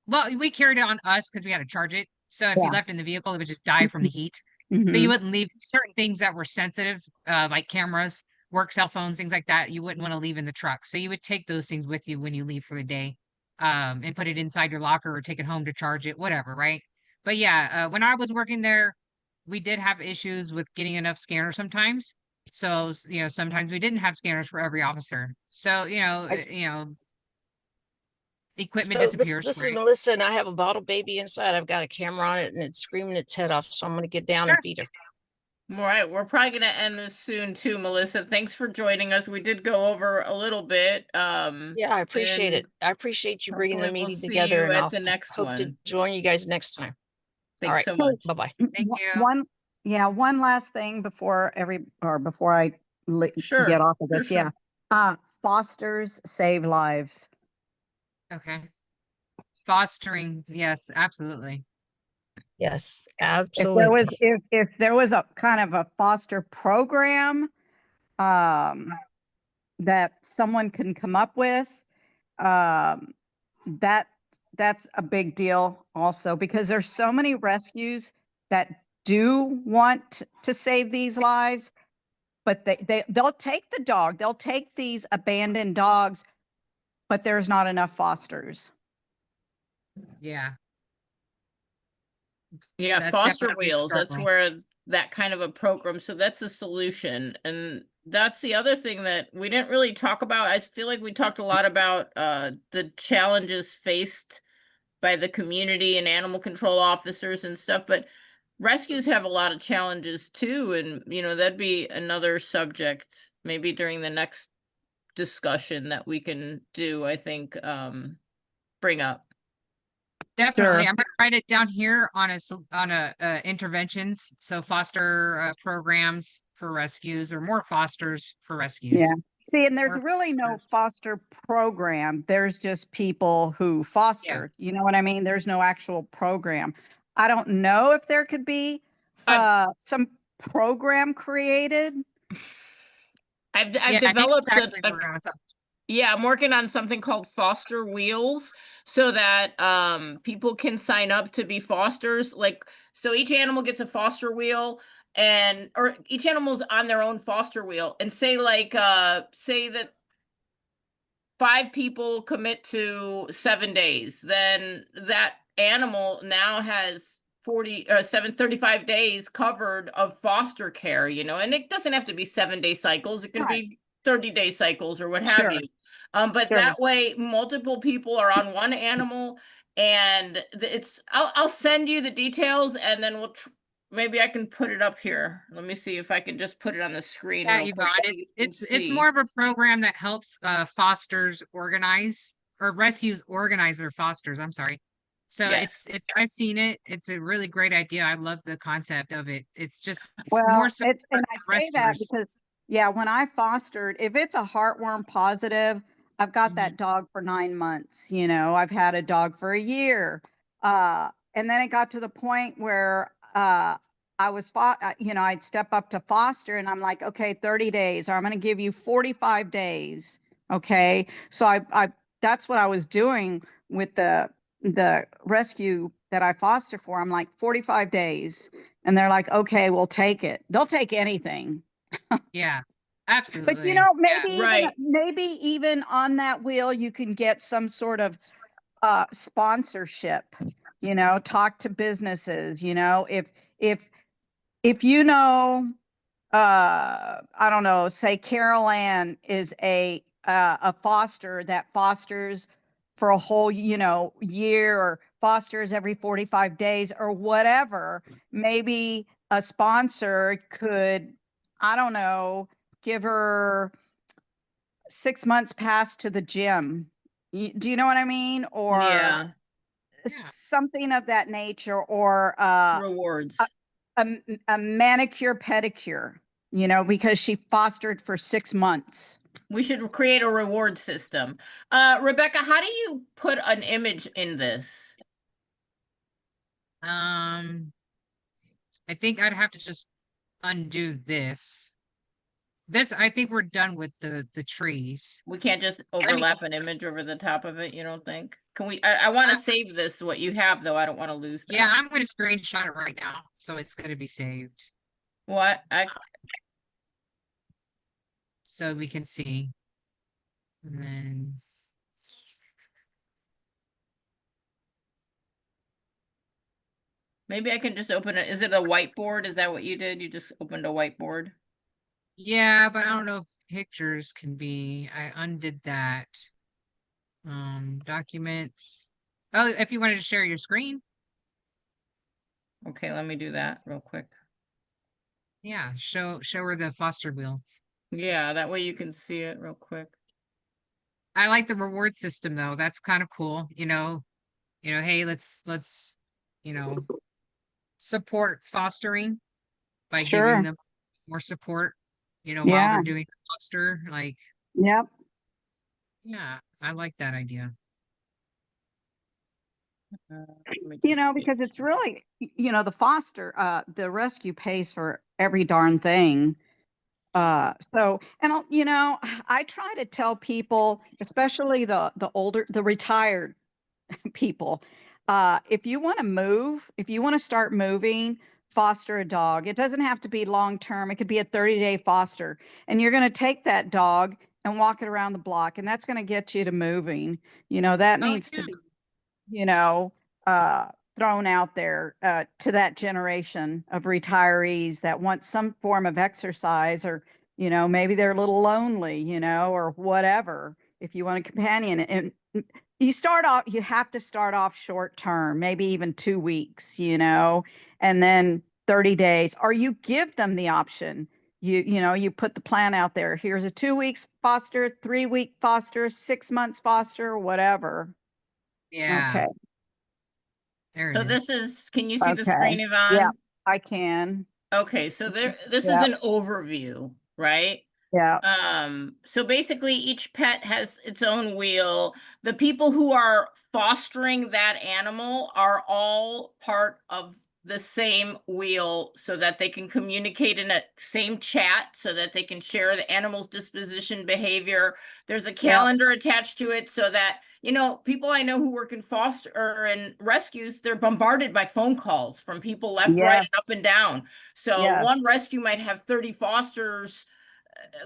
Well, we carried it on us because we had to charge it. So if you Yeah. left in the vehicle, it would just die from the heat. So Mhm. you wouldn't leave certain things that were sensitive, like cameras, work cell phones, things like that. You wouldn't want to leave in the truck. So you would take those things with you when you leave for the day, and put it inside your locker or take it home to charge it, whatever, right? But yeah, when I was working there, we did have issues with getting enough scanners sometimes. So, sometimes we didn't have scanners for every officer. So, equipment So disappears, this is right? Melissa, and I have a bottle baby inside. I've got a camera on it, and it's screaming its head off. So I'm going to get down Sure. and feed her. All right, we're probably going to end this soon too, Melissa. Thanks for joining us. We did go over a little bit. Yeah, I appreciate and it. I appreciate you bringing the hopefully we'll meeting see together, you and at I'll the next hope to one. join you guys next time. All Thanks right. so much. Bye-bye. Thank you. One last thing before I Sure. get off of this. Sure. Yeah. Fosters save lives. Okay. Fostering, yes, absolutely. Yes, If absolutely. there was a kind of a foster program, that someone can come up with, that's a big deal also, because there's so many rescues that do want to save these lives, but they'll take the dog, they'll take these abandoned dogs, but there's not enough fosters. Yeah. Yeah, That's foster definitely a wheels. That's struggle. where that kind of a program. So that's a solution. And that's the other thing that we didn't really talk about. I feel like we talked a lot about the challenges faced by the community and animal control officers and stuff, but rescues have a lot of challenges too. And, that'd be another subject maybe during the next discussion that we can do, I think, bring up. Definitely. Sure. I'm gonna write it down here on interventions. So foster programs for rescues, or more fosters for rescues. Yeah. See, and there's Or really no fosters. foster program. There's just people who foster. You know what I mean? There's no actual program. I don't know if there could be some program created. I've Yeah, I think it's developed actually working on something. yeah, I'm working on something called Foster Wheels so that people can sign up to be fosters. Like, so each animal gets a foster wheel, or each animal's on their own foster wheel, and say that 5 people commit to 7 days, then that animal now has 35 days covered of foster care, and it doesn't have to be 7-day cycles. It can Right. be 30-day cycles or what have Sure. you. But Sure. that way multiple people are on one animal, and I'll send you the details, and then maybe I can put it up here. Let me see if I can just put it on the screen Yeah, real quick Yvonne, so you can it's see. more of a program that helps fosters organize, or rescues organize their fosters. I'm sorry. So Yes. I've seen it. It's a really great idea. I love the concept of it. It's Well, more so and for I say that rescuers. because, yeah, when I fostered, if it's a heartworm positive, I've got Mhm. that dog for 9 months. I've had a dog for a year. And then it got to the point where I'd step up to foster and I'm like, okay, 30 days, or I'm going to give you 45 days. Okay. So that's what I was doing with the rescue that I foster for. I'm like 45 days. And they're like, okay, we'll take it. They'll take anything. Yeah, But absolutely. Yeah. Right. maybe even on that wheel, you can get some sort of sponsorship, talk to businesses, if I don't know, say Carol Ann is a foster that fosters for a whole, year, or fosters every 45 days or whatever, maybe a sponsor could, I don't know, give her 6 months pass to the gym. Do you know what I mean? Or Yeah. Yeah. something of that nature, or Rewards. a manicure pedicure, because she fostered for 6 months. We should create a reward system. Rebecca, how do you put an image in this? I think I'd have to just undo this. I think we're done with the trees. We can't just I mean, overlap an image over the top of it, you don't think? Can we, I want to save this, what you have, though. I don't want to lose that. yeah, I'm going to screenshot it right now, so it's going to be saved, What? so we can see. And then Maybe I can just open it. Is it a whiteboard? Is that what you did? You just opened a whiteboard? yeah, but I don't know if pictures can be. I undid that. Documents. Oh, if you wanted to share your screen. Okay, let me do that real quick. Yeah, show her the foster wheel. Yeah, that way you can see it real quick. I like the reward system though. That's kind of cool. Hey, let's support fostering by Sure. giving them more support, while Yeah. they're doing the foster. Like, Yep. yeah, I like that idea. Let me just Because it's really, the foster, the rescue pays for every darn thing. So, and I try to tell people, especially the older, the retired people, if you want to move, if you want to start moving, foster a dog. It doesn't have to be long term. It could be a 30-day foster, and you're going to take that dog and walk it around the block, and that's going to get you to moving. That Oh, needs to yeah. be, thrown out there to that generation of retirees that want some form of exercise, or maybe they're a little lonely, or whatever. If you want a companion, and you have to start off short term, maybe even 2 weeks, and then 30 days, or you give them the option. You put the plan out there. Here's a 2 weeks foster, 3-week foster, 6 months foster, whatever. Yeah. Okay. There it So is. this is, can you see the Okay. screen, Yvonne? Yeah, I can. Okay, so this is Yeah. an overview, right? Yeah. So basically each pet has its own wheel. The people who are fostering that animal are all part of the same wheel so that they can communicate in a same chat, so that they can share the animal's disposition, behavior. There's a calendar attached to it so that, people I know who work in foster or in rescues, they're bombarded by phone calls from people left, right, and Yes. up and down. So Yes. one rescue might have 30 fosters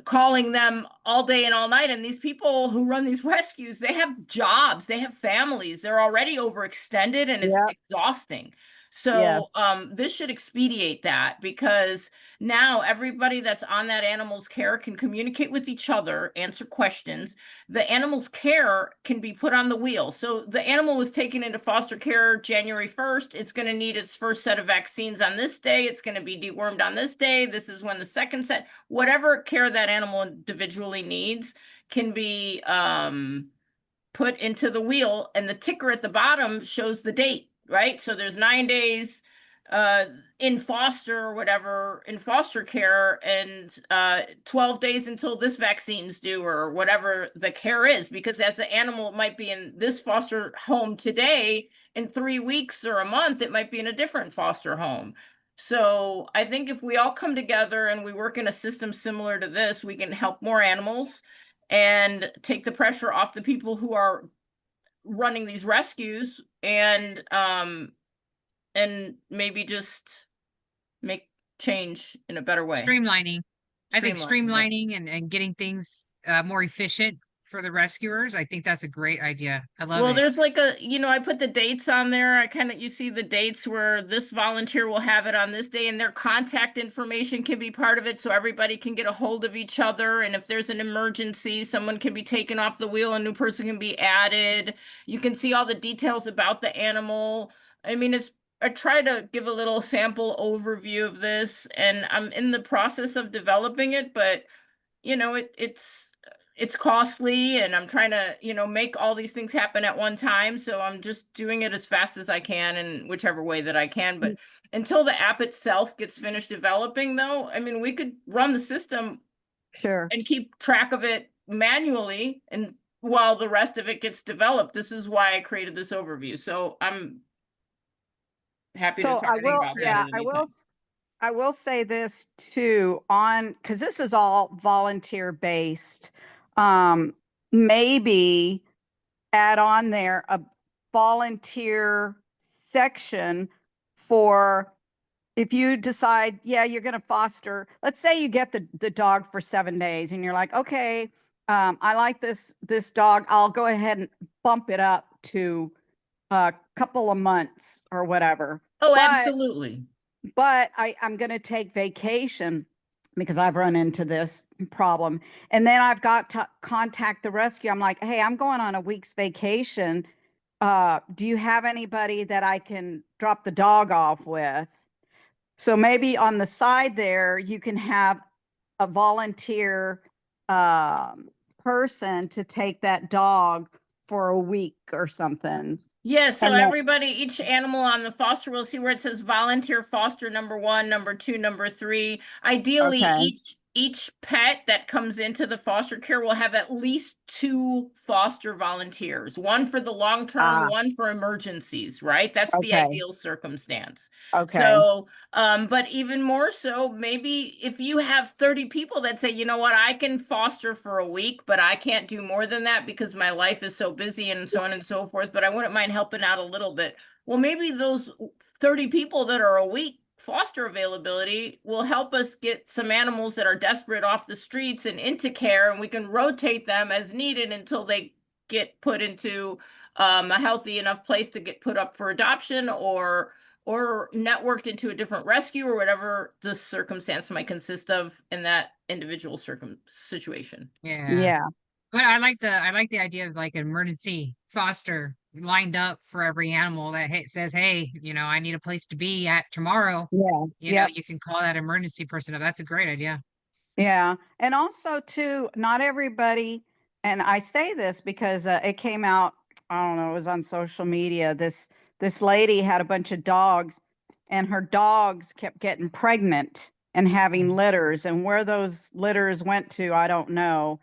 calling them all day and all night. And these people who run these rescues, they have jobs, they have families, they're already overextended, and it's Yep. exhausting. So this should expedite that, because now everybody that's on that animal's care can communicate with each other, answer questions. The animal's care can be put on the wheel. So the animal was taken into foster care January 1st. It's going to need its first set of vaccines on this day. It's going to be dewormed on this day. This is when the second set, whatever care that animal individually needs, can be put into the wheel, and the ticker at the bottom shows the date, right? So there's 9 days in foster or whatever, in foster care, and 12 days until this vaccine's due, or whatever the care is, because as the animal might be in this foster home today, in 3 weeks or a month, it might be in a different foster home. So I think if we all come together and we work in a system similar to this, we can help more animals and take the pressure off the people who are running these rescues, and maybe just make change in a better way. Streamlining. I think Streamline, yeah. streamlining and getting things more efficient for the rescuers. I think that's a great idea. I love Well, it. there's like I put the dates on there. You see the dates where this volunteer will have it on this day, and their contact information can be part of it so everybody can get a hold of each other. And if there's an emergency, someone can be taken off the wheel, a new person can be added. You can see all the details about the animal. I mean, I try to give a little sample overview of this, and I'm in the process of developing it, but it's costly, and I'm trying to, make all these things happen at one time. So I'm just doing it as fast as I can in whichever way that I can. But until the app itself gets finished developing, though, I mean, we could run the system Sure. and keep track of it manually, and while the rest of it gets developed. This is why I created this overview. So I'm happy to So talk I will, about that yeah, at any time. I will say this too, because this is all volunteer based. Maybe add on there a volunteer section for if you decide, yeah, you're going to foster. Let's say you get the dog for 7 days, and you're like, okay, I like this dog. I'll go ahead and bump it up to a couple of months or whatever. Oh, But absolutely. but I'm going to take vacation because I've run into this problem. And then I've got to contact the rescue. I'm like, hey, I'm going on a week's vacation. Do you have anybody that I can drop the dog off with? So maybe on the side there, you can have a volunteer person to take that dog for a week or something. Yeah, so And then, everybody, each animal on the foster will see where it says volunteer foster number 1, number 2, number 3. Ideally, okay. each pet that comes into the foster care will have at least 2 foster volunteers, one for the long term, one for emergencies, right? That's the Okay. ideal circumstance. Okay. So, but even more so, maybe if you have 30 people that say, you know what, I can foster for a week, but I can't do more than that because my life is so busy and so on and so forth, but I wouldn't mind helping out a little bit. Well, maybe those 30 people that are a week foster availability will help us get some animals that are desperate off the streets and into care, and we can rotate them as needed until they get put into a healthy enough place to get put up for adoption or networked into a different rescue or whatever the circumstance might consist of in that individual situation. Yeah. Yeah. But I like the idea of like an emergency foster lined up for every animal that says, hey, I need a place to be at tomorrow. Yeah. You know, you can call that emergency person up. That's a great idea. Yeah. And also too, not everybody, and I say this because it came out, I don't know, it was on social media. This lady had a bunch of dogs, and her dogs kept getting pregnant and having litters, and where those litters went to, I don't know.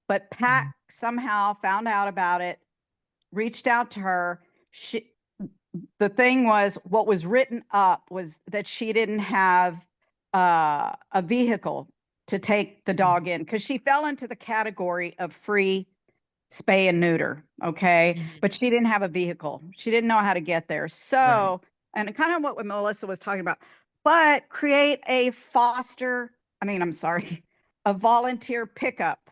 But Pat somehow found out about it, reached out to her. The thing was, what was written up was that she didn't have a vehicle to take the dog in because she fell into the category of free spay and neuter. Okay. But she didn't have a vehicle. She didn't know how to get there. So, and kind of what Melissa was talking about, but create a a volunteer pickup,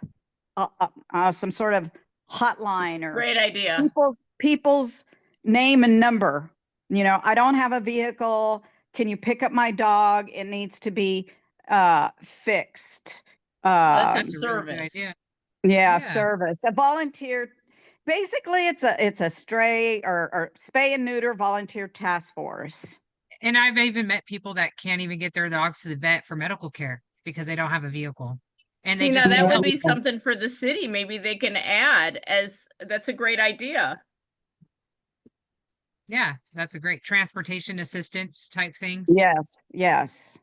some sort of hotline or Great idea. people's name and number. I don't have a vehicle. Can you pick up my dog? It needs to be fixed. That's a That's a really good service. idea. Yeah, service. A volunteer. Basically, it's a stray or spay and neuter volunteer task force. And I've even met people that can't even get their dogs to the vet for medical care because they don't have a vehicle. And See, they now just that know. would be something for the city. Maybe they can add that's a great idea. Yeah, that's a great transportation assistance type things. Yes. Yes.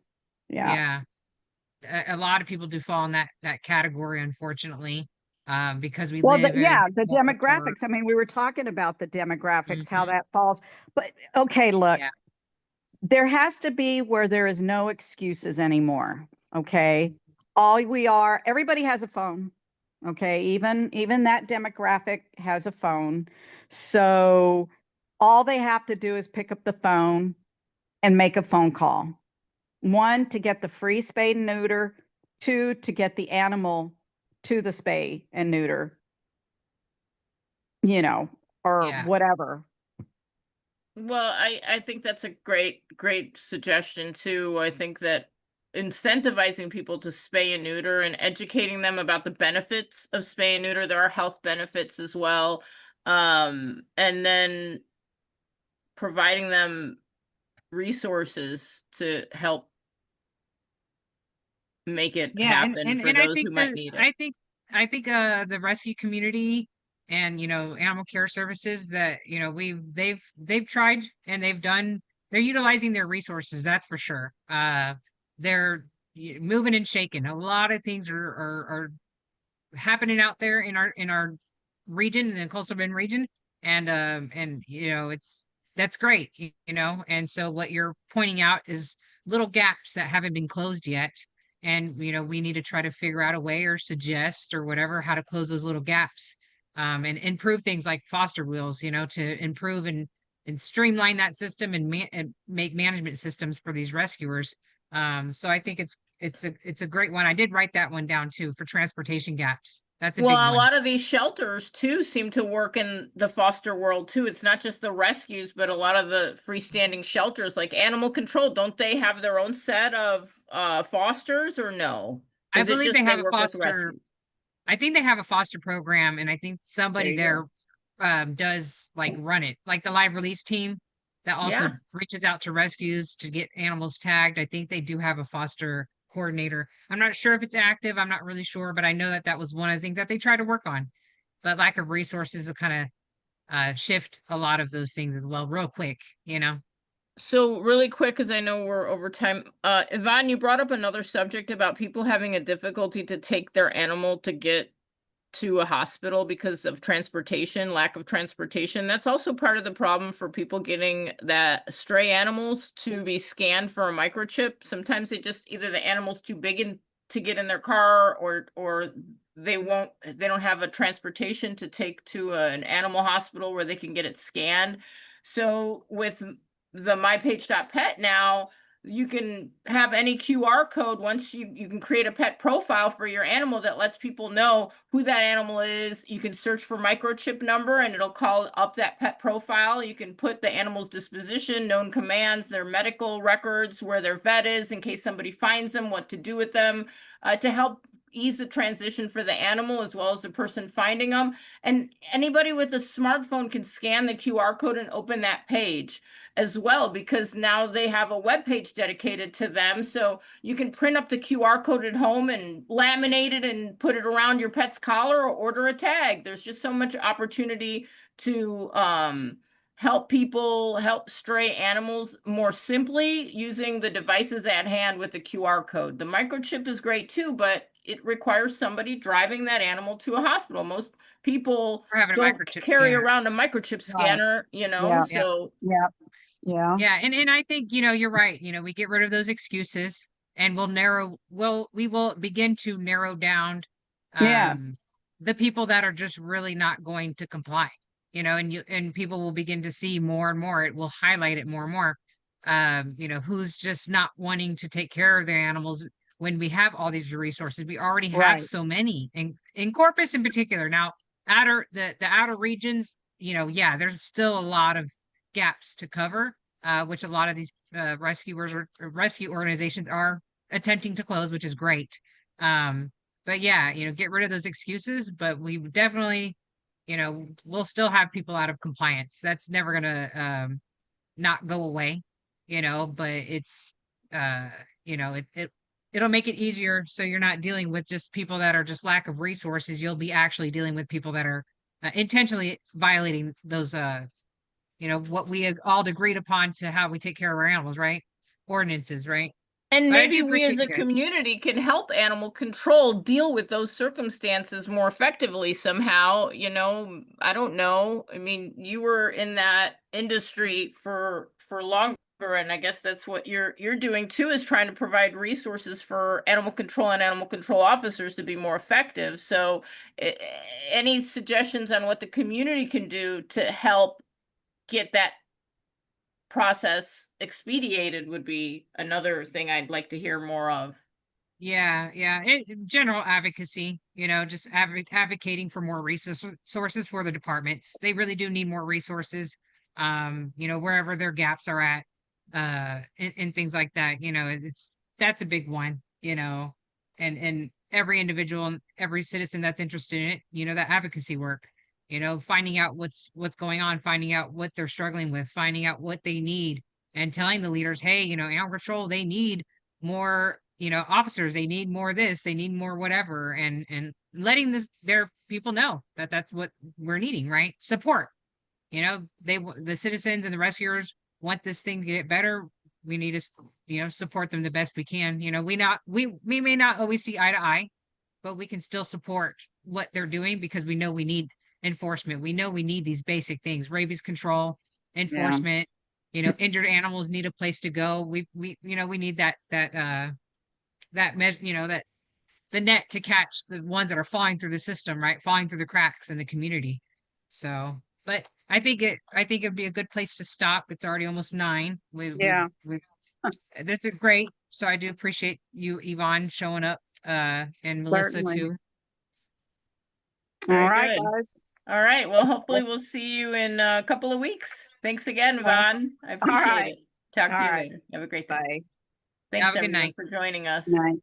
Yeah. Yeah. A lot of people do fall in that category, unfortunately, because we Well, live in the more- demographics. I mean, we were talking about the demographics, how that falls. But okay, look, Yeah. there has to be where there is no excuses anymore. Okay. Everybody has a phone. Okay. Even that demographic has a phone. So all they have to do is pick up the phone and make a phone call. 1, to get the free spay and neuter. 2, to get the animal to the spay and neuter, or Yeah. whatever. Well, I think that's a great suggestion too. I think that incentivizing people to spay and neuter and educating them about the benefits of spay and neuter, there are health benefits as well. And then providing them resources to help make it happen for and I those think who might need it. I think the rescue community and animal care services that they've tried and they're utilizing their resources, that's for sure. They're moving and shaking. A lot of things are happening out there in our region, in the coastal bend region, and that's great, and so what you're pointing out is little gaps that haven't been closed yet. And we need to try to figure out a way or suggest or whatever how to close those little gaps, and improve things like foster wheels, to improve and streamline that system and make management systems for these rescuers. So I think it's a great one. I did write that one down too, for transportation gaps. That's a big Well, a one. lot of these shelters too seem to work in the foster world too. It's not just the rescues, but a lot of the freestanding shelters like Animal Control, don't they have their own set of fosters or no? I Is it believe just they they have a work with foster. rescues? I think they have a foster program, and I think somebody you there does like run it, like the live release team that also Yeah. reaches out to rescues to get animals tagged. I think they do have a foster coordinator. I'm not sure if it's active. I'm not really sure, but I know that was one of the things that they try to work on. But lack of resources will kind of shift a lot of those things as well, real quick. So really quick, because I know we're over time. Yvonne, you brought up another subject about people having a difficulty to take their animal to get to a hospital because of transportation, lack of transportation. That's also part of the problem for people getting that stray animals to be scanned for a microchip. Sometimes either the animal's too big to get in their car, or they don't have a transportation to take to an animal hospital where they can get it scanned. So with the MyPage.PET now, you can have any QR code. Once you can create a pet profile for your animal that lets people know who that animal is. You can search for microchip number and it'll call up that pet profile. You can put the animal's disposition, known commands, their medical records, where their vet is in case somebody finds them, what to do with them, to help ease the transition for the animal as well as the person finding them. And anybody with a smartphone can scan the QR code and open that page as well, because now they have a web page dedicated to them. So you can print up the QR code at home and laminate it and put it around your pet's collar or order a tag. There's just so much opportunity to help stray animals more simply using the devices at hand with the QR code. The microchip is great too, but it requires somebody driving that animal to a hospital. Most people Or having a don't microchip carry scanner. around a microchip scanner, Yeah. so Yeah. Yeah, and I think, you're right. We get rid of those excuses and we will begin to narrow down Yes. the people that are just really not going to comply. And people will begin to see more and more. It will highlight it more and more. Who's just not wanting to take care of their animals when we have all these resources. We already have Right. so many in Corpus in particular. Now, the outer regions, there's still a lot of gaps to cover, which a lot of these rescuers or rescue organizations are attempting to close, which is great. But yeah, get rid of those excuses. But we definitely, we'll still have people out of compliance. That's never gonna not go away, but it's it'll make it easier, so you're not dealing with just people that are just lack of resources. You'll be actually dealing with people that are intentionally violating those what we had all agreed upon to how we take care of our animals, right? Ordinances, right? and But I maybe do we as appreciate a you guys. community can help animal control deal with those circumstances more effectively somehow. I don't know. I mean, you were in that industry for longer and I guess that's what you're doing too, is trying to provide resources for animal control and animal control officers to be more effective. So any suggestions on what the community can do to help get that process expedited would be another thing I'd like to hear more of. Yeah, yeah. General advocacy, just advocating for more sources for the departments. They really do need more resources, wherever their gaps are at, and things like that. That's a big one, and every individual and every citizen that's interested in it, that advocacy work, finding out what's going on, finding out what they're struggling with, finding out what they need, and telling the leaders, hey, animal control, they need more officers, they need more this, they need more whatever, and letting their people know that that's what we're needing, right? Support. The citizens and the rescuers want this thing to get better. We need to support them the best we can. We may not always see eye to eye, but we can still support what they're doing because we know we need enforcement. We know we need these basic things: rabies control, enforcement. Injured animals need a place to go. We need that that the net to catch the ones that are falling through the system, right? Falling through the cracks in the community. So, but I think it'd be a good place to stop. It's already almost 9. This is great. So I do appreciate you, Yvonne, showing up, and Melissa Certainly. too. All Very right, good. guys. All right. Well, hopefully we'll see you in a couple of weeks. Thanks again, Yvonne. I appreciate right. it. Talk to All you right. later. Have a great day. Bye. Thanks Have a good everyone night. for joining us. Night.